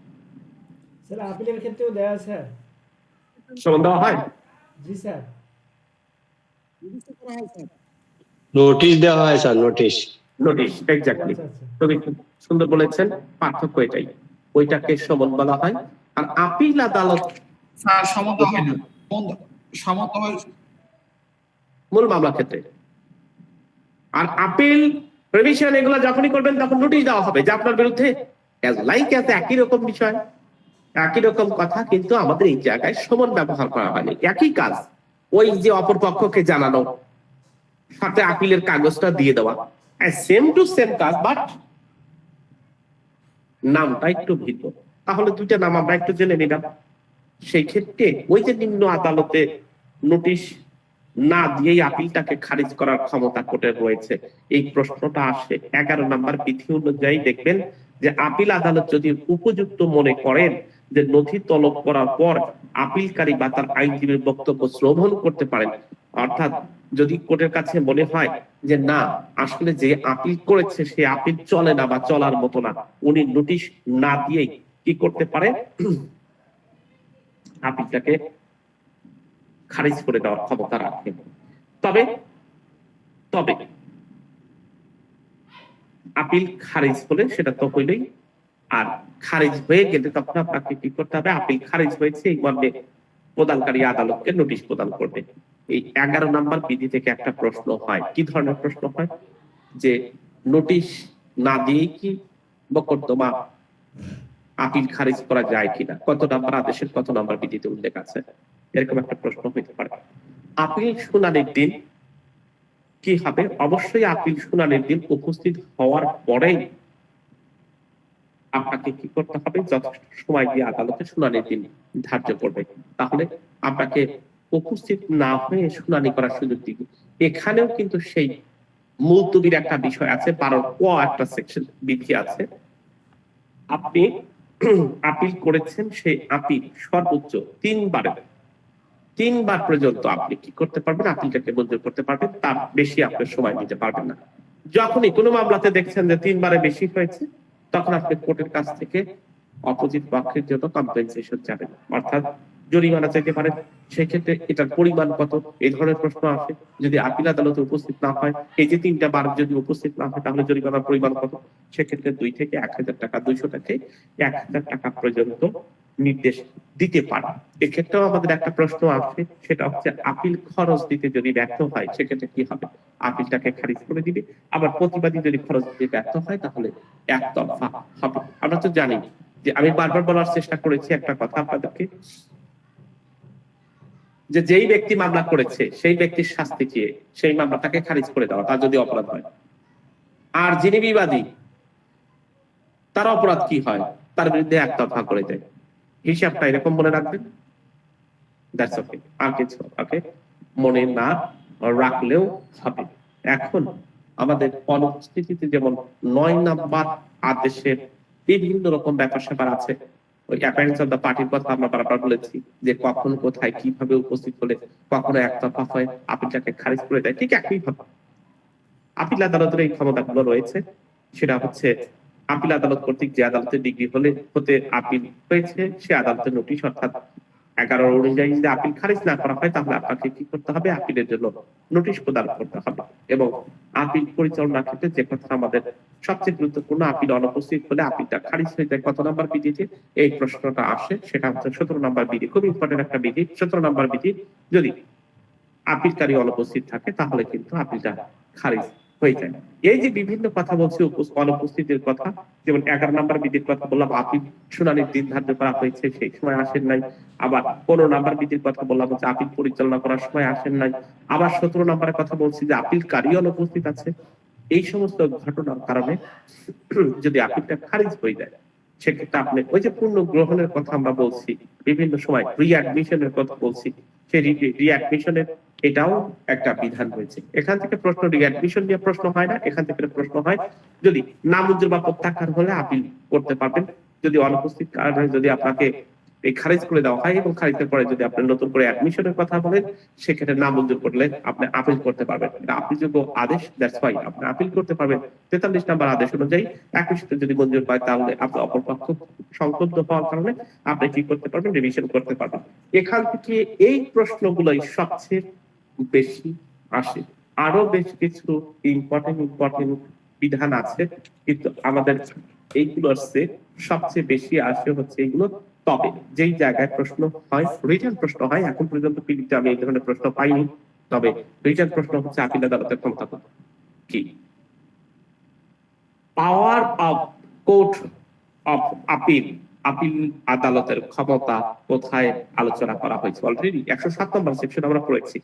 স্যার আপিলের ক্ষেত্রেও দেওয়া স্যার। সমন দেওয়া হয়? জি স্যার। নোটিশ দেওয়া হয় স্যার, নোটিশ। Notice, exactly. আচ্ছা আচ্ছা। খুবই সুন্দর বলেছেন, পার্থক্য এটাই, ওইটাকে সমন বলা হয়। আর আপিল আদালত স্যার সমতা হয় না, সমতা হয় মূল মামলার ক্ষেত্রে। আর আপিল, রিভিশন এগুলো যখনই করবেন তখন নোটিশ দেওয়া হবে যে আপনার বিরুদ্ধে একই রকম বিষয়, একই রকম কথা, কিন্তু আমাদের এই জায়গায় সমন ব্যবহার করা হয়নি। একই কাজ, ওই যে অপর পক্ষকে জানানো, সাথে আপিলের কাগজটা দিয়ে দেওয়া, সেম টু সেম কাজ, বাট নামটা একটু ভিন্ন। তাহলে দুইটা নাম আমরা একটু জেনে নিলাম। সেই ক্ষেত্রে ওই যে নিম্ন আদালতে নোটিশ না দিয়েই আপিলটাকে খারিজ করার ক্ষমতা কোর্টের রয়েছে, এই প্রশ্নটা আসে 11 নম্বর বিধি অনুযায়ী। দেখবেন যে আপিল আদালত যদি উপযুক্ত মনে করেন যে নথি তলব করার পর আপিলকারী বা তার আইনজীবীর বক্তব্য শ্রবণ করতে পারেন, অর্থাৎ যদি কোর্টের কাছে মনে হয় যে না আসলে যে আপিল করেছে সে আপিল চলে না বা চলার মতো না, উনি নোটিশ না দিয়েই কি করতে পারে, আপিলটাকে খারিজ করে দেওয়ার ক্ষমতা রাখে। তবে তবে আপিল খারিজ হলে সেটা তো হইলেই, আর খারিজ হয়ে গেলে তখন আপনাকে কি করতে হবে, আপিল খারিজ হয়েছে এই মর্মে প্রদানকারী আদালতকে নোটিশ প্রদান করবে। এই 11 নম্বর বিধি থেকে একটা প্রশ্ন হয়। কি ধরনের প্রশ্ন হয়? যে নোটিশ না দিয়ে কি মোকদ্দমা আপিল খারিজ করা যায় কিনা, কত নম্বর আদেশের কত নম্বর বিধিতে উল্লেখ আছে, এরকম একটা প্রশ্ন হইতে পারে। আপিল শুনানির দিন কি হবে? অবশ্যই আপিল শুনানির দিন উপস্থিত হওয়ার পরেই আপনাকে কি করতে হবে, যথেষ্ট সময় দিয়ে আদালতে শুনানির দিন ধার্য করবে। তাহলে আপনাকে উপস্থিত না হয়ে শুনানি করার সুযোগ দিবে। এখানেও কিন্তু সেই মুলতবির একটা বিষয় আছে, 12 ক একটা সেকশন বিধি আছে। আপনি আপিল করেছেন, সেই আপিল সর্বোচ্চ 3 বার পর্যন্ত আপনি কি করতে পারবেন, আপিলটাকে মঞ্জুর করতে পারবেন, তার বেশি আপনি সময় নিতে পারবেন না। যখনই কোনো মামলাতে দেখছেন যে 3 বারে বেশি হয়েছে, তখন আপনি কোর্টের কাছ থেকে অপোজিট পক্ষের জন্য কম্পেনসেশন চাবেন, অর্থাৎ জরিমানা চাইতে পারেন। সেক্ষেত্রে এটার পরিমাণ কত, এই ধরনের প্রশ্ন আসে। যদি আপিল আদালতে উপস্থিত না হয়, এই যে 3টা বার যদি উপস্থিত না হয়, তাহলে জরিমানার পরিমাণ কত? সেক্ষেত্রে 2 থেকে 1000 টাকা, 200 থেকে 1000 টাকা পর্যন্ত নির্দেশ দিতে পারে। এক্ষেত্রেও আমাদের একটা প্রশ্ন আসে, সেটা হচ্ছে আপিল খরচ দিতে যদি ব্যর্থ হয় সেক্ষেত্রে কি হবে? আপিলটাকে খারিজ করে দিবে। আবার প্রতিবাদী যদি খরচ দিতে ব্যর্থ হয় তাহলে একতরফা হবে। আমরা তো জানি যে, আমি বারবার বলার চেষ্টা করেছি একটা কথা আপনাদেরকে, যে যেই ব্যক্তি মামলা করেছে সেই ব্যক্তির শাস্তি চেয়ে সেই মামলাটাকে খারিজ করে দেওয়া, তার যদি অপরাধ হয়। আর যিনি বিবাদী, তার অপরাধ কি হয়, তার বিরুদ্ধে একতরফা করে দেয়। হিসাবটা এরকম মনে রাখবেন, দ্যাটস ওকে, আর কিছু ওকে মনে না রাখলেও হবে। এখন আমাদের অনুপস্থিতিতে যেমন 9 নম্বর আদেশের বিভিন্ন রকম ব্যাপার স্যাপার আছে। ওই অ্যাপিয়ারেন্স অফ দ্য পার্টির কথা আমরা বারবার বলেছি, যে কখন কোথায় কিভাবে উপস্থিত হলে কখনো একতরফা হয় আপিলটাকে খারিজ করে দেয়, ঠিক একইভাবে আপিল আদালতের এই ক্ষমতাগুলো রয়েছে। সেটা হচ্ছে আপিল আদালত কর্তৃক যে আদালতের ডিগ্রি হতে আপিল হয়েছে সে আদালতের নোটিশ অর্থাৎ 11 অনুযায়ী যদি আপিল খারিজ না করা হয় তাহলে আপনাকে কি করতে হবে, আপিলের জন্য নোটিশ প্রদান করতে হবে। এবং আপিল পরিচালনার ক্ষেত্রে যে কথা আমাদের সবচেয়ে গুরুত্বপূর্ণ, আপিল অনুপস্থিত হলে আপিলটা খারিজ হয়ে যায় কত নাম্বার বিধিতে, এই প্রশ্নটা আসে, সেটা হচ্ছে 17 নাম্বার বিধি। খুব ইম্পর্টেন্ট একটা বিধি, 17 নাম্বার বিধি। যদি আপিলকারী অনুপস্থিত থাকে তাহলে কিন্তু আপিলটা খারিজ হয়ে যায়। এই যে বিভিন্ন কথা বলছি অনুপস্থিতির কথা, যেমন 11 নাম্বার বিধির কথা বললাম, আপিল শুনানির দিন ধার্য করা হয়েছে সেই সময় আসেন নাই। আবার 15 নাম্বার বিধির কথা বললাম হচ্ছে আপিল পরিচালনা করার সময় আসেন নাই। আবার 17 নাম্বারের কথা বলছি যে আপিলকারী অনুপস্থিত আছে। এই সমস্ত ঘটনার কারণে যদি আপিলটা খারিজ হয়ে যায় সেক্ষেত্রে আপনি ওই যে পূর্ণ গ্রহণের কথা আমরা বলছি, বিভিন্ন সময় রিঅ্যাডমিশনের কথা বলছি, সেই রিঅ্যাডমিশনের এটাও একটা বিধান রয়েছে। এখান থেকে প্রশ্ন রিঅ্যাডমিশন নিয়ে প্রশ্ন হয় না, এখান থেকে প্রশ্ন হয় যদি নামঞ্জুর বা প্রত্যাখ্যান হলে আপিল করতে পারবেন। যদি অনুপস্থিত কারণে যদি আপনাকে এই খারিজ করে দেওয়া হয় এবং খারিজের পরে যদি আপনি নতুন করে অ্যাডমিশনের কথা বলেন সেক্ষেত্রে নামঞ্জুর করলে আপনি আপিল করতে পারবেন। এটা আপিলযোগ্য আদেশ, দ্যাটস ওয়াই আপনি আপিল করতে পারবেন 43 নম্বর আদেশ অনুযায়ী। একই সাথে যদি মঞ্জুর পায় তাহলে আপনি অপরপক্ষ সংক্ষুব্ধ হওয়ার কারণে আপনি কি করতে পারবেন, রিভিশন করতে পারবেন। এখান থেকে এই প্রশ্নগুলোই সবচেয়ে বেশি আসে। আরো বেশ কিছু ইম্পর্টেন্ট বিধান আছে, কিন্তু আমাদের এইগুলোর সবচেয়ে বেশি আসে হচ্ছে এগুলো। তবে যেই জায়গায় প্রশ্ন হয়, রিটার্ন প্রশ্ন হয়, এখন পর্যন্ত পিডিতে আমি এই ধরনের প্রশ্ন পাইনি, তবে রিটার্ন প্রশ্ন হচ্ছে আপিল আদালতের ক্ষমতা কি, power of court of appeal, appeal আদালতের ক্ষমতা কোথায় আলোচনা করা হয়েছে অলরেডি 107 নম্বর সেকশন আমরা পড়েছি।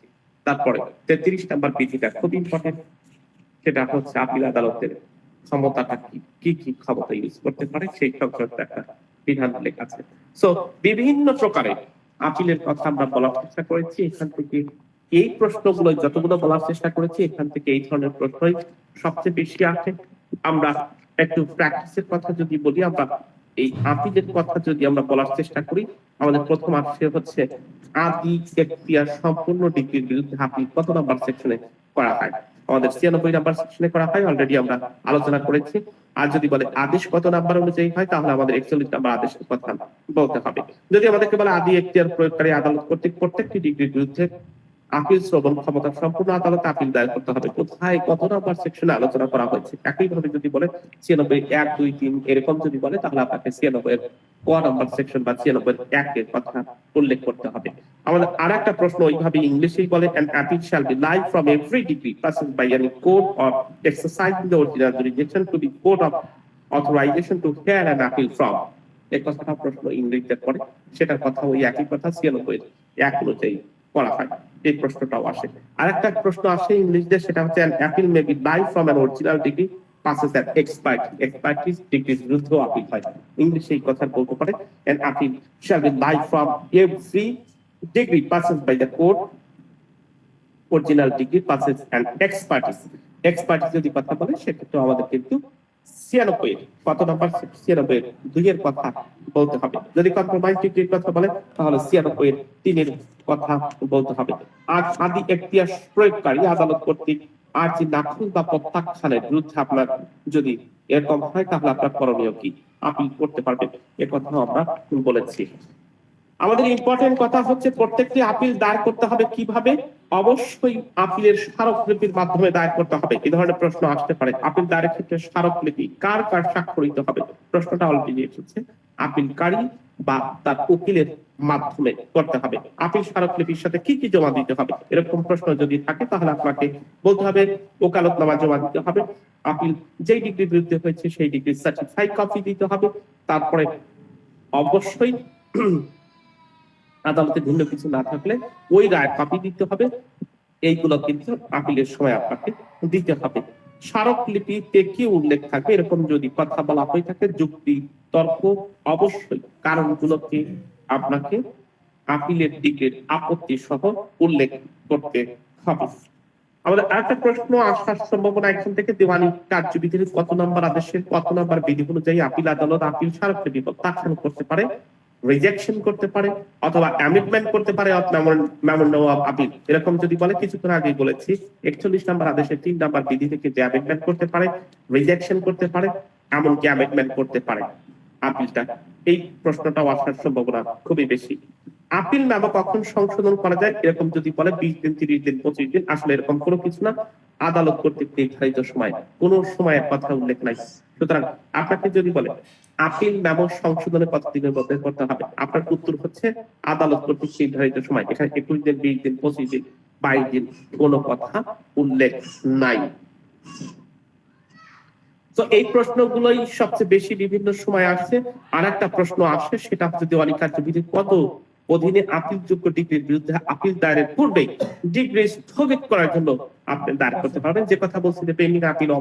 তারপরে 33 নম্বর বিধিটা খুব ইম্পর্টেন্ট, সেটা হচ্ছে আপিল আদালতের ক্ষমতাটা কি কি ক্ষমতা ইউজ করতে পারে সেই সংক্রান্ত একটা বিধান লেখা আছে। সো বিভিন্ন প্রকারে আপিলের কথা আমরা বলার চেষ্টা করেছি। এখান থেকে এই প্রশ্নগুলো যতগুলো বলার চেষ্টা করেছি এখান থেকে এই ধরনের প্রশ্নই সবচেয়ে বেশি আসে। আমরা একটু প্র্যাকটিসের কথা যদি বলি, আমরা এই আপিলের কথা যদি আমরা বলার চেষ্টা করি, আমাদের প্রথম আসছে হচ্ছে আদি এখতিয়ার সম্পূর্ণ ডিগ্রির বিরুদ্ধে আপিল কত নাম্বার সেকশনে করা হয়। আমাদের 96 নাম্বার সেকশনে করা হয়, অলরেডি আমরা আলোচনা করেছি। আর যদি বলে আদেশ কত নাম্বার অনুযায়ী হয় তাহলে আমাদের 41 নাম্বার আদেশের কথা বলতে হবে। যদি আমাদেরকে বলে আদি এখতিয়ার প্রয়োগকারী আদালত কর্তৃক প্রত্যেকটি ডিগ্রির বিরুদ্ধে আপিল শ্রবণ ক্ষমতা সম্পূর্ণ আদালতে আপিল দায়ের করতে হবে, কোথায় কত নাম্বার সেকশনে আলোচনা করা হয়েছে। একইভাবে যদি বলে 96 1 2 3 এরকম যদি বলে তাহলে আপনাকে 96 এর ক নাম্বার সেকশন বা 96 1 এর কথা উল্লেখ করতে হবে। আমাদের আরেকটা প্রশ্ন ওইভাবে ইংলিশেই বলে an appeal shall be live from every degree passed by any court or exercising the original jurisdiction to the court of authorization to hear an appeal from। এই কথাটা প্রশ্ন ইংরেজিতে পড়ে, সেটার কথা ওই একই কথা 96 1 অনুযায়ী করা হয়। এই প্রশ্নটাও আসে। আরেকটা প্রশ্ন আসে ইংলিশে, সেটা হচ্ছে an appeal may be live from an original degree passes at expertise ডিগ্রির বিরুদ্ধেও আপিল হয়। ইংলিশে এই কথা বলতে পারে an appeal shall be live from every degree passes by the court, original degree passes and expertise যদি কথা বলে সেক্ষেত্রে আমাদের কিন্তু 96 কত নাম্বার 96 2 এর কথা বলতে হবে। যদি কম্প্রোমাইজ ডিগ্রির কথা বলে তাহলে 96 3 এর কথা বলতে হবে। আর আদি এখতিয়ার প্রয়োগকারী আদালত কর্তৃক আর্জি নাকল বা প্রত্যাখ্যানের বিরুদ্ধে আপনার যদি এরকম হয় তাহলে আপনার করণীয় কি, আপিল করতে পারবেন, এ কথাও আমরা বলেছি। আমাদের ইম্পর্টেন্ট কথা হচ্ছে প্রত্যেকটি আপিল দায়ের করতে হবে কিভাবে, অবশ্যই আপিলের স্মারকলিপির মাধ্যমে দায়ের করতে হবে। এই ধরনের প্রশ্ন আসতে পারে, আপিল দায়েরের ক্ষেত্রে স্মারকলিপি কার কার স্বাক্ষরিত হবে, প্রশ্নটা অলরেডি এসেছে। আপিলকারী বা তার উকিলের মাধ্যমে করতে হবে। আপিল স্মারকলিপির সাথে কি কি জমা দিতে হবে, এরকম প্রশ্ন যদি থাকে তাহলে আপনাকে বলতে হবে ওকালতনামা জমা দিতে হবে, আপিল যেই ডিগ্রির বিরুদ্ধে হয়েছে সেই ডিগ্রির সার্টিফাইড কপি দিতে হবে, তারপরে অবশ্যই আদালতে ভিন্ন কিছু না থাকলে ওই রায় কপি দিতে হবে। এইগুলো কিন্তু আপিলের সময় আপনাকে দিতে হবে। স্মারকলিপিতে কি উল্লেখ থাকবে, এরকম যদি কথা বলা হয়ে থাকে যুক্তি তর্ক অবশ্যই কারণগুলোকে আপনাকে আপিলের দিকের আপত্তি সহ উল্লেখ করতে হবে। আমাদের আরেকটা প্রশ্ন আসার সম্ভাবনা এখান থেকে, দেওয়ানি কার্যবিধির কত নম্বর আদেশের কত নম্বর বিধি অনুযায়ী আপিল আদালত আপিল স্মারকলিপি প্রত্যাখ্যান করতে পারে, রিজেকশন করতে পারে অথবা অ্যামেন্ডমেন্ট করতে পারে, আপিল এরকম যদি বলে, কিছুক্ষণ আগেই বলেছি 41 নম্বর আদেশের 3 নম্বর বিধি থেকে যে অ্যামেন্ডমেন্ট করতে পারে, রিজেকশন করতে পারে এমনকি অ্যামেন্ডমেন্ট করতে পারে আপিলটা? এই প্রশ্নটাও আসার সম্ভাবনা খুবই বেশি। আপিল নামে কখন সংশোধন করা যায় এরকম যদি বলে 20 দিন, 30 দিন, 25 দিন, আসলে এরকম কোনো কিছু না। আদালত কর্তৃক নির্ধারিত সময়, কোনো সময়ের কথা উল্লেখ নাই। সুতরাং আপনাকে যদি বলে আপিল নামক সংশোধনের কতদিনের মধ্যে করতে হবে, আপনার উত্তর হচ্ছে আদালত কর্তৃক নির্ধারিত সময়। এখানে 21 দিন, 20 দিন, 25 দিন, 22 দিন কোনো কথা উল্লেখ নাই। তো এই প্রশ্নগুলোই সবচেয়ে বেশি বিভিন্ন সময় আসছে। আর একটা প্রশ্ন আসে, সেটা হচ্ছে দেওয়ানি কার্যবিধি কত অধীনে আপিলযোগ্য ডিগ্রির বিরুদ্ধে আপিল দায়েরের পূর্বে ডিগ্রি স্থগিত করার জন্য আপনি দায়ের করতে পারবেন। যে কথা বলছি যে পেন্ডিং আপিল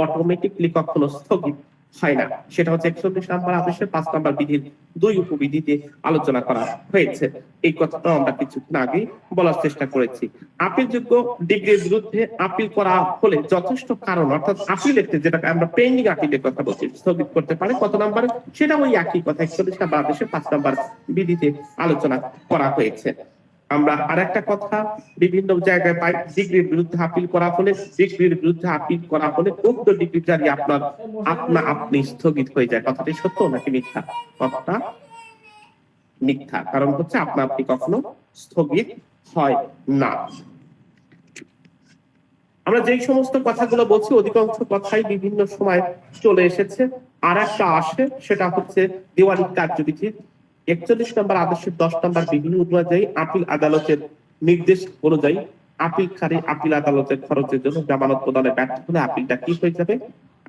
অটোমেটিকলি কখনো স্থগিত হয় না, সেটা হচ্ছে 41 নম্বর আদেশের 5 নম্বর বিধির 2 উপবিধিতে আলোচনা করা হয়েছে। এই কথাটা আমরা কিছুক্ষণ আগে বলার চেষ্টা করেছি। আপিলযোগ্য ডিগ্রির বিরুদ্ধে আপিল করা হলে যথেষ্ট কারণ, অর্থাৎ আপিলের যেটাকে আমরা পেন্ডিং আপিলের কথা বলছি, স্থগিত করতে পারে কত নম্বরে, সেটা ওই একই কথা 41 নম্বর আদেশের 5 নম্বর বিধিতে আলোচনা করা হয়েছে। আমরা আরেকটা কথা বিভিন্ন জায়গায় পাই, ডিগ্রির বিরুদ্ধে আপিল করা হলে, ডিগ্রির বিরুদ্ধে আপিল করা হলে উক্ত ডিগ্রি জারি আপনি স্থগিত হয়ে যায়। কথাটি সত্য নাকি মিথ্যা? কথাটা মিথ্যা, কারণ হচ্ছে আপনি কখনো স্থগিত হয় না। আমরা যেই সমস্ত কথাগুলো বলছি অধিকাংশ কথাই বিভিন্ন সময় চলে এসেছে। আর একটা আসে, সেটা হচ্ছে দেওয়ানি কার্যবিধি 41 নম্বর আদেশের 10 নম্বর বিধি অনুযায়ী আপিল আদালতের নির্দেশ অনুযায়ী আপিলকারী আপিল আদালতের খরচের জন্য জামানত প্রদানে ব্যর্থ হলে আপিলটা কি হয়ে যাবে?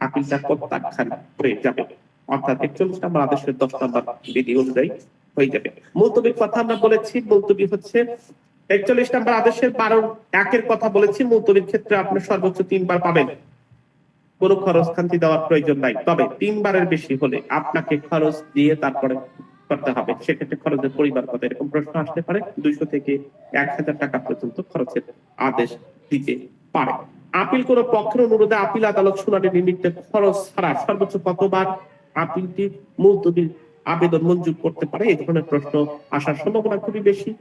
আপিলটা প্রত্যাখ্যান হয়ে যাবে, অর্থাৎ 41 নম্বর আদেশের 10 নম্বর বিধি অনুযায়ী হয়ে যাবে। মুলতবির কথা আমরা বলেছি, মুলতবি হচ্ছে 41 নম্বর আদেশের 12(1) কথা বলেছি। মুলতবির ক্ষেত্রে আপনি সর্বোচ্চ 3 বার পাবেন, কোনো খরচ খান্তি দেওয়ার প্রয়োজন নাই। তবে 3 বারের বেশি হলে আপনাকে খরচ দিয়ে তারপরে করতে হবে। সেক্ষেত্রে খরচের পরিমাণ কত, এরকম প্রশ্ন আসতে পারে। 200 থেকে 1000 টাকা পর্যন্ত খরচের আদেশ দিতে পারে। আপিল কোন পক্ষের অনুরোধে আপিল আদালত শুনানি নিমিত্তে খরচ ছাড়া সর্বোচ্চ কতবার আপিলটি মুলতবির আবেদন মঞ্জুর করতে পারে? এই ধরনের প্রশ্ন আসার সম্ভাবনা খুবই বেশি।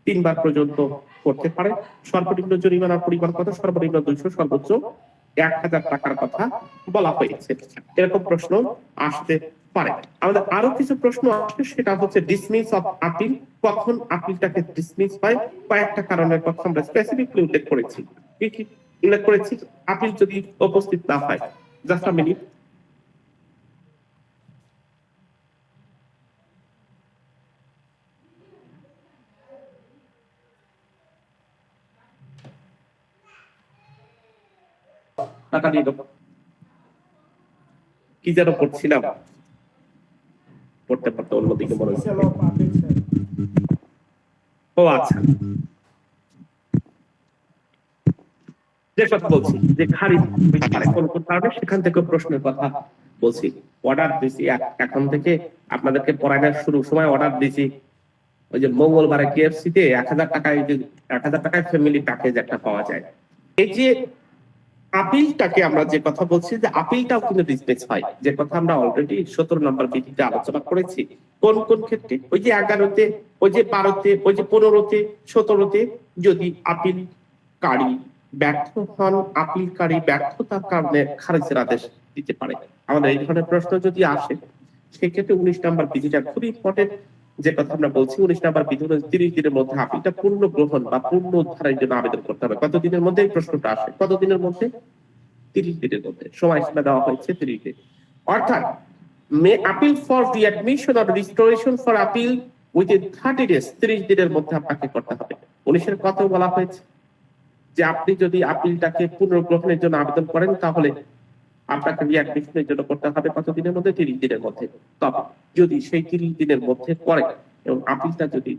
3 বার পর্যন্ত করতে পারে। সর্বনিম্ন জরিমানার পরিমাণ কত? সর্বনিম্ন 200, সর্বোচ্চ 1000 টাকার কথা বলা হয়েছে। এরকম প্রশ্ন আসতে পারে। আমাদের আরো কিছু প্রশ্ন আসে, সেটা হচ্ছে ডিসমিস অফ আপিল। কখন আপিলটাকে ডিসমিস হয়? কয়েকটা কারণের কথা আমরা স্পেসিফিকলি উল্লেখ করেছি। কি কি উল্লেখ করেছি? আপিল যদি উপস্থিত না হয়, জাস্ট আ মিনিট, টাকা দিয়ে দেবো। কি যেন পড়ছিলাম, পড়তে পড়তে অন্যদিকে মনে হচ্ছে। Dismissal of appeal, sir. ও আচ্ছা, যে কথা বলছি যে খারিজ কোন কোন কারণে, সেখান থেকে প্রশ্নের কথা বলছি। অর্ডার দিছি এখন থেকে আপনাদেরকে পড়ানোর শুরুর সময় অর্ডার দিছি, ওই যে মঙ্গলবারে KFC তে 1000 টাকায় 1000 টাকায় ফ্যামিলি প্যাকেজ একটা পাওয়া যায়। এই যে আপিলটাকে আমরা যে কথা বলছি, যে আপিলটাও কিন্তু ডিসমিস হয়, যে কথা আমরা অলরেডি 17 নম্বর বিধিতে আলোচনা করেছি। কোন কোন ক্ষেত্রে? ওই যে 11তে, ওই যে 12তে, ওই যে 15তে, 17তে যদি আপিলকারী ব্যর্থ হন, আপিলকারী ব্যর্থতার কারণে খারিজের আদেশ দিতে পারে। আমাদের এই ধরনের প্রশ্ন যদি আসে, সেক্ষেত্রে 19 নম্বর বিধিটা খুবই ইম্পর্টেন্ট। যে কথা আমরা বলছি 19 নম্বর বিধি 30 দিনের মধ্যে আপিলটা পূর্ণ গ্রহণ বা পূর্ণ উদ্ধারের জন্য আবেদন করতে হবে। কত দিনের মধ্যে? এই প্রশ্নটা আসে কত দিনের মধ্যে? 30 দিনের মধ্যে। সময়সীমা দেওয়া হয়েছে 30 দিন। অর্থাৎ may appeal for the admission or restoration for appeal within 30 days, 30 দিনের মধ্যে আপনাকে করতে হবে। 19-এর কথা বলা হয়েছে যে আপনি যদি আপিলটাকে পুনর্গ্রহণের জন্য আবেদন করেন, তাহলে আপনাকে রিঅ্যাডমিশনের জন্য করতে হবে কত দিনের মধ্যে? 30 দিনের মধ্যে। তবে যদি সেই 30 দিনের মধ্যে করে এবং আপিলটা যদি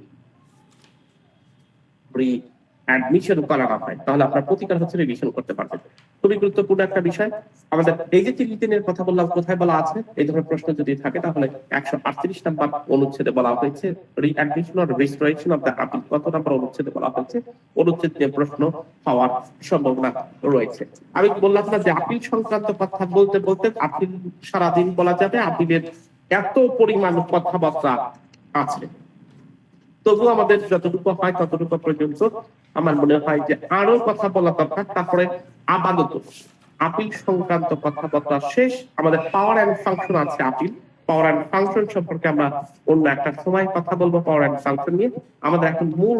রিঅ্যাডমিশন করা না হয়, তাহলে আপনার প্রতিকার হচ্ছে রিভিশন করতে পারবেন। খুবই গুরুত্বপূর্ণ একটা বিষয়। আমাদের এই যে 30 দিনের কথা বললাম, কোথায় বলা আছে? এই ধরনের প্রশ্ন যদি থাকে তাহলে 138 নম্বর অনুচ্ছেদে বলা হয়েছে readmission or restoration of the appeal. কত নম্বর অনুচ্ছেদে বলা হয়েছে? অনুচ্ছেদ নিয়ে প্রশ্ন হওয়ার সম্ভাবনা রয়েছে। আমি বললাম না যে আপিল সংক্রান্ত কথা বলতে বলতে আপিল সারাদিন বলা যাবে, আপিলের এত পরিমাণ কথাবার্তা আছে। তবু আমাদের যতটুকু হয় ততটুকু পর্যন্ত আমার মনে হয় যে আরো কথা বলা দরকার। তারপরে আপিল সংক্রান্ত কথাবার্তা শেষ। আমাদের পাওয়ার অ্যান্ড ফাংশন আছে আপিল। পাওয়ার অ্যান্ড ফাংশন সম্পর্কে আমরা অন্য একটা সময় কথা বলবো পাওয়ার অ্যান্ড ফাংশন নিয়ে। আমাদের এখন মূল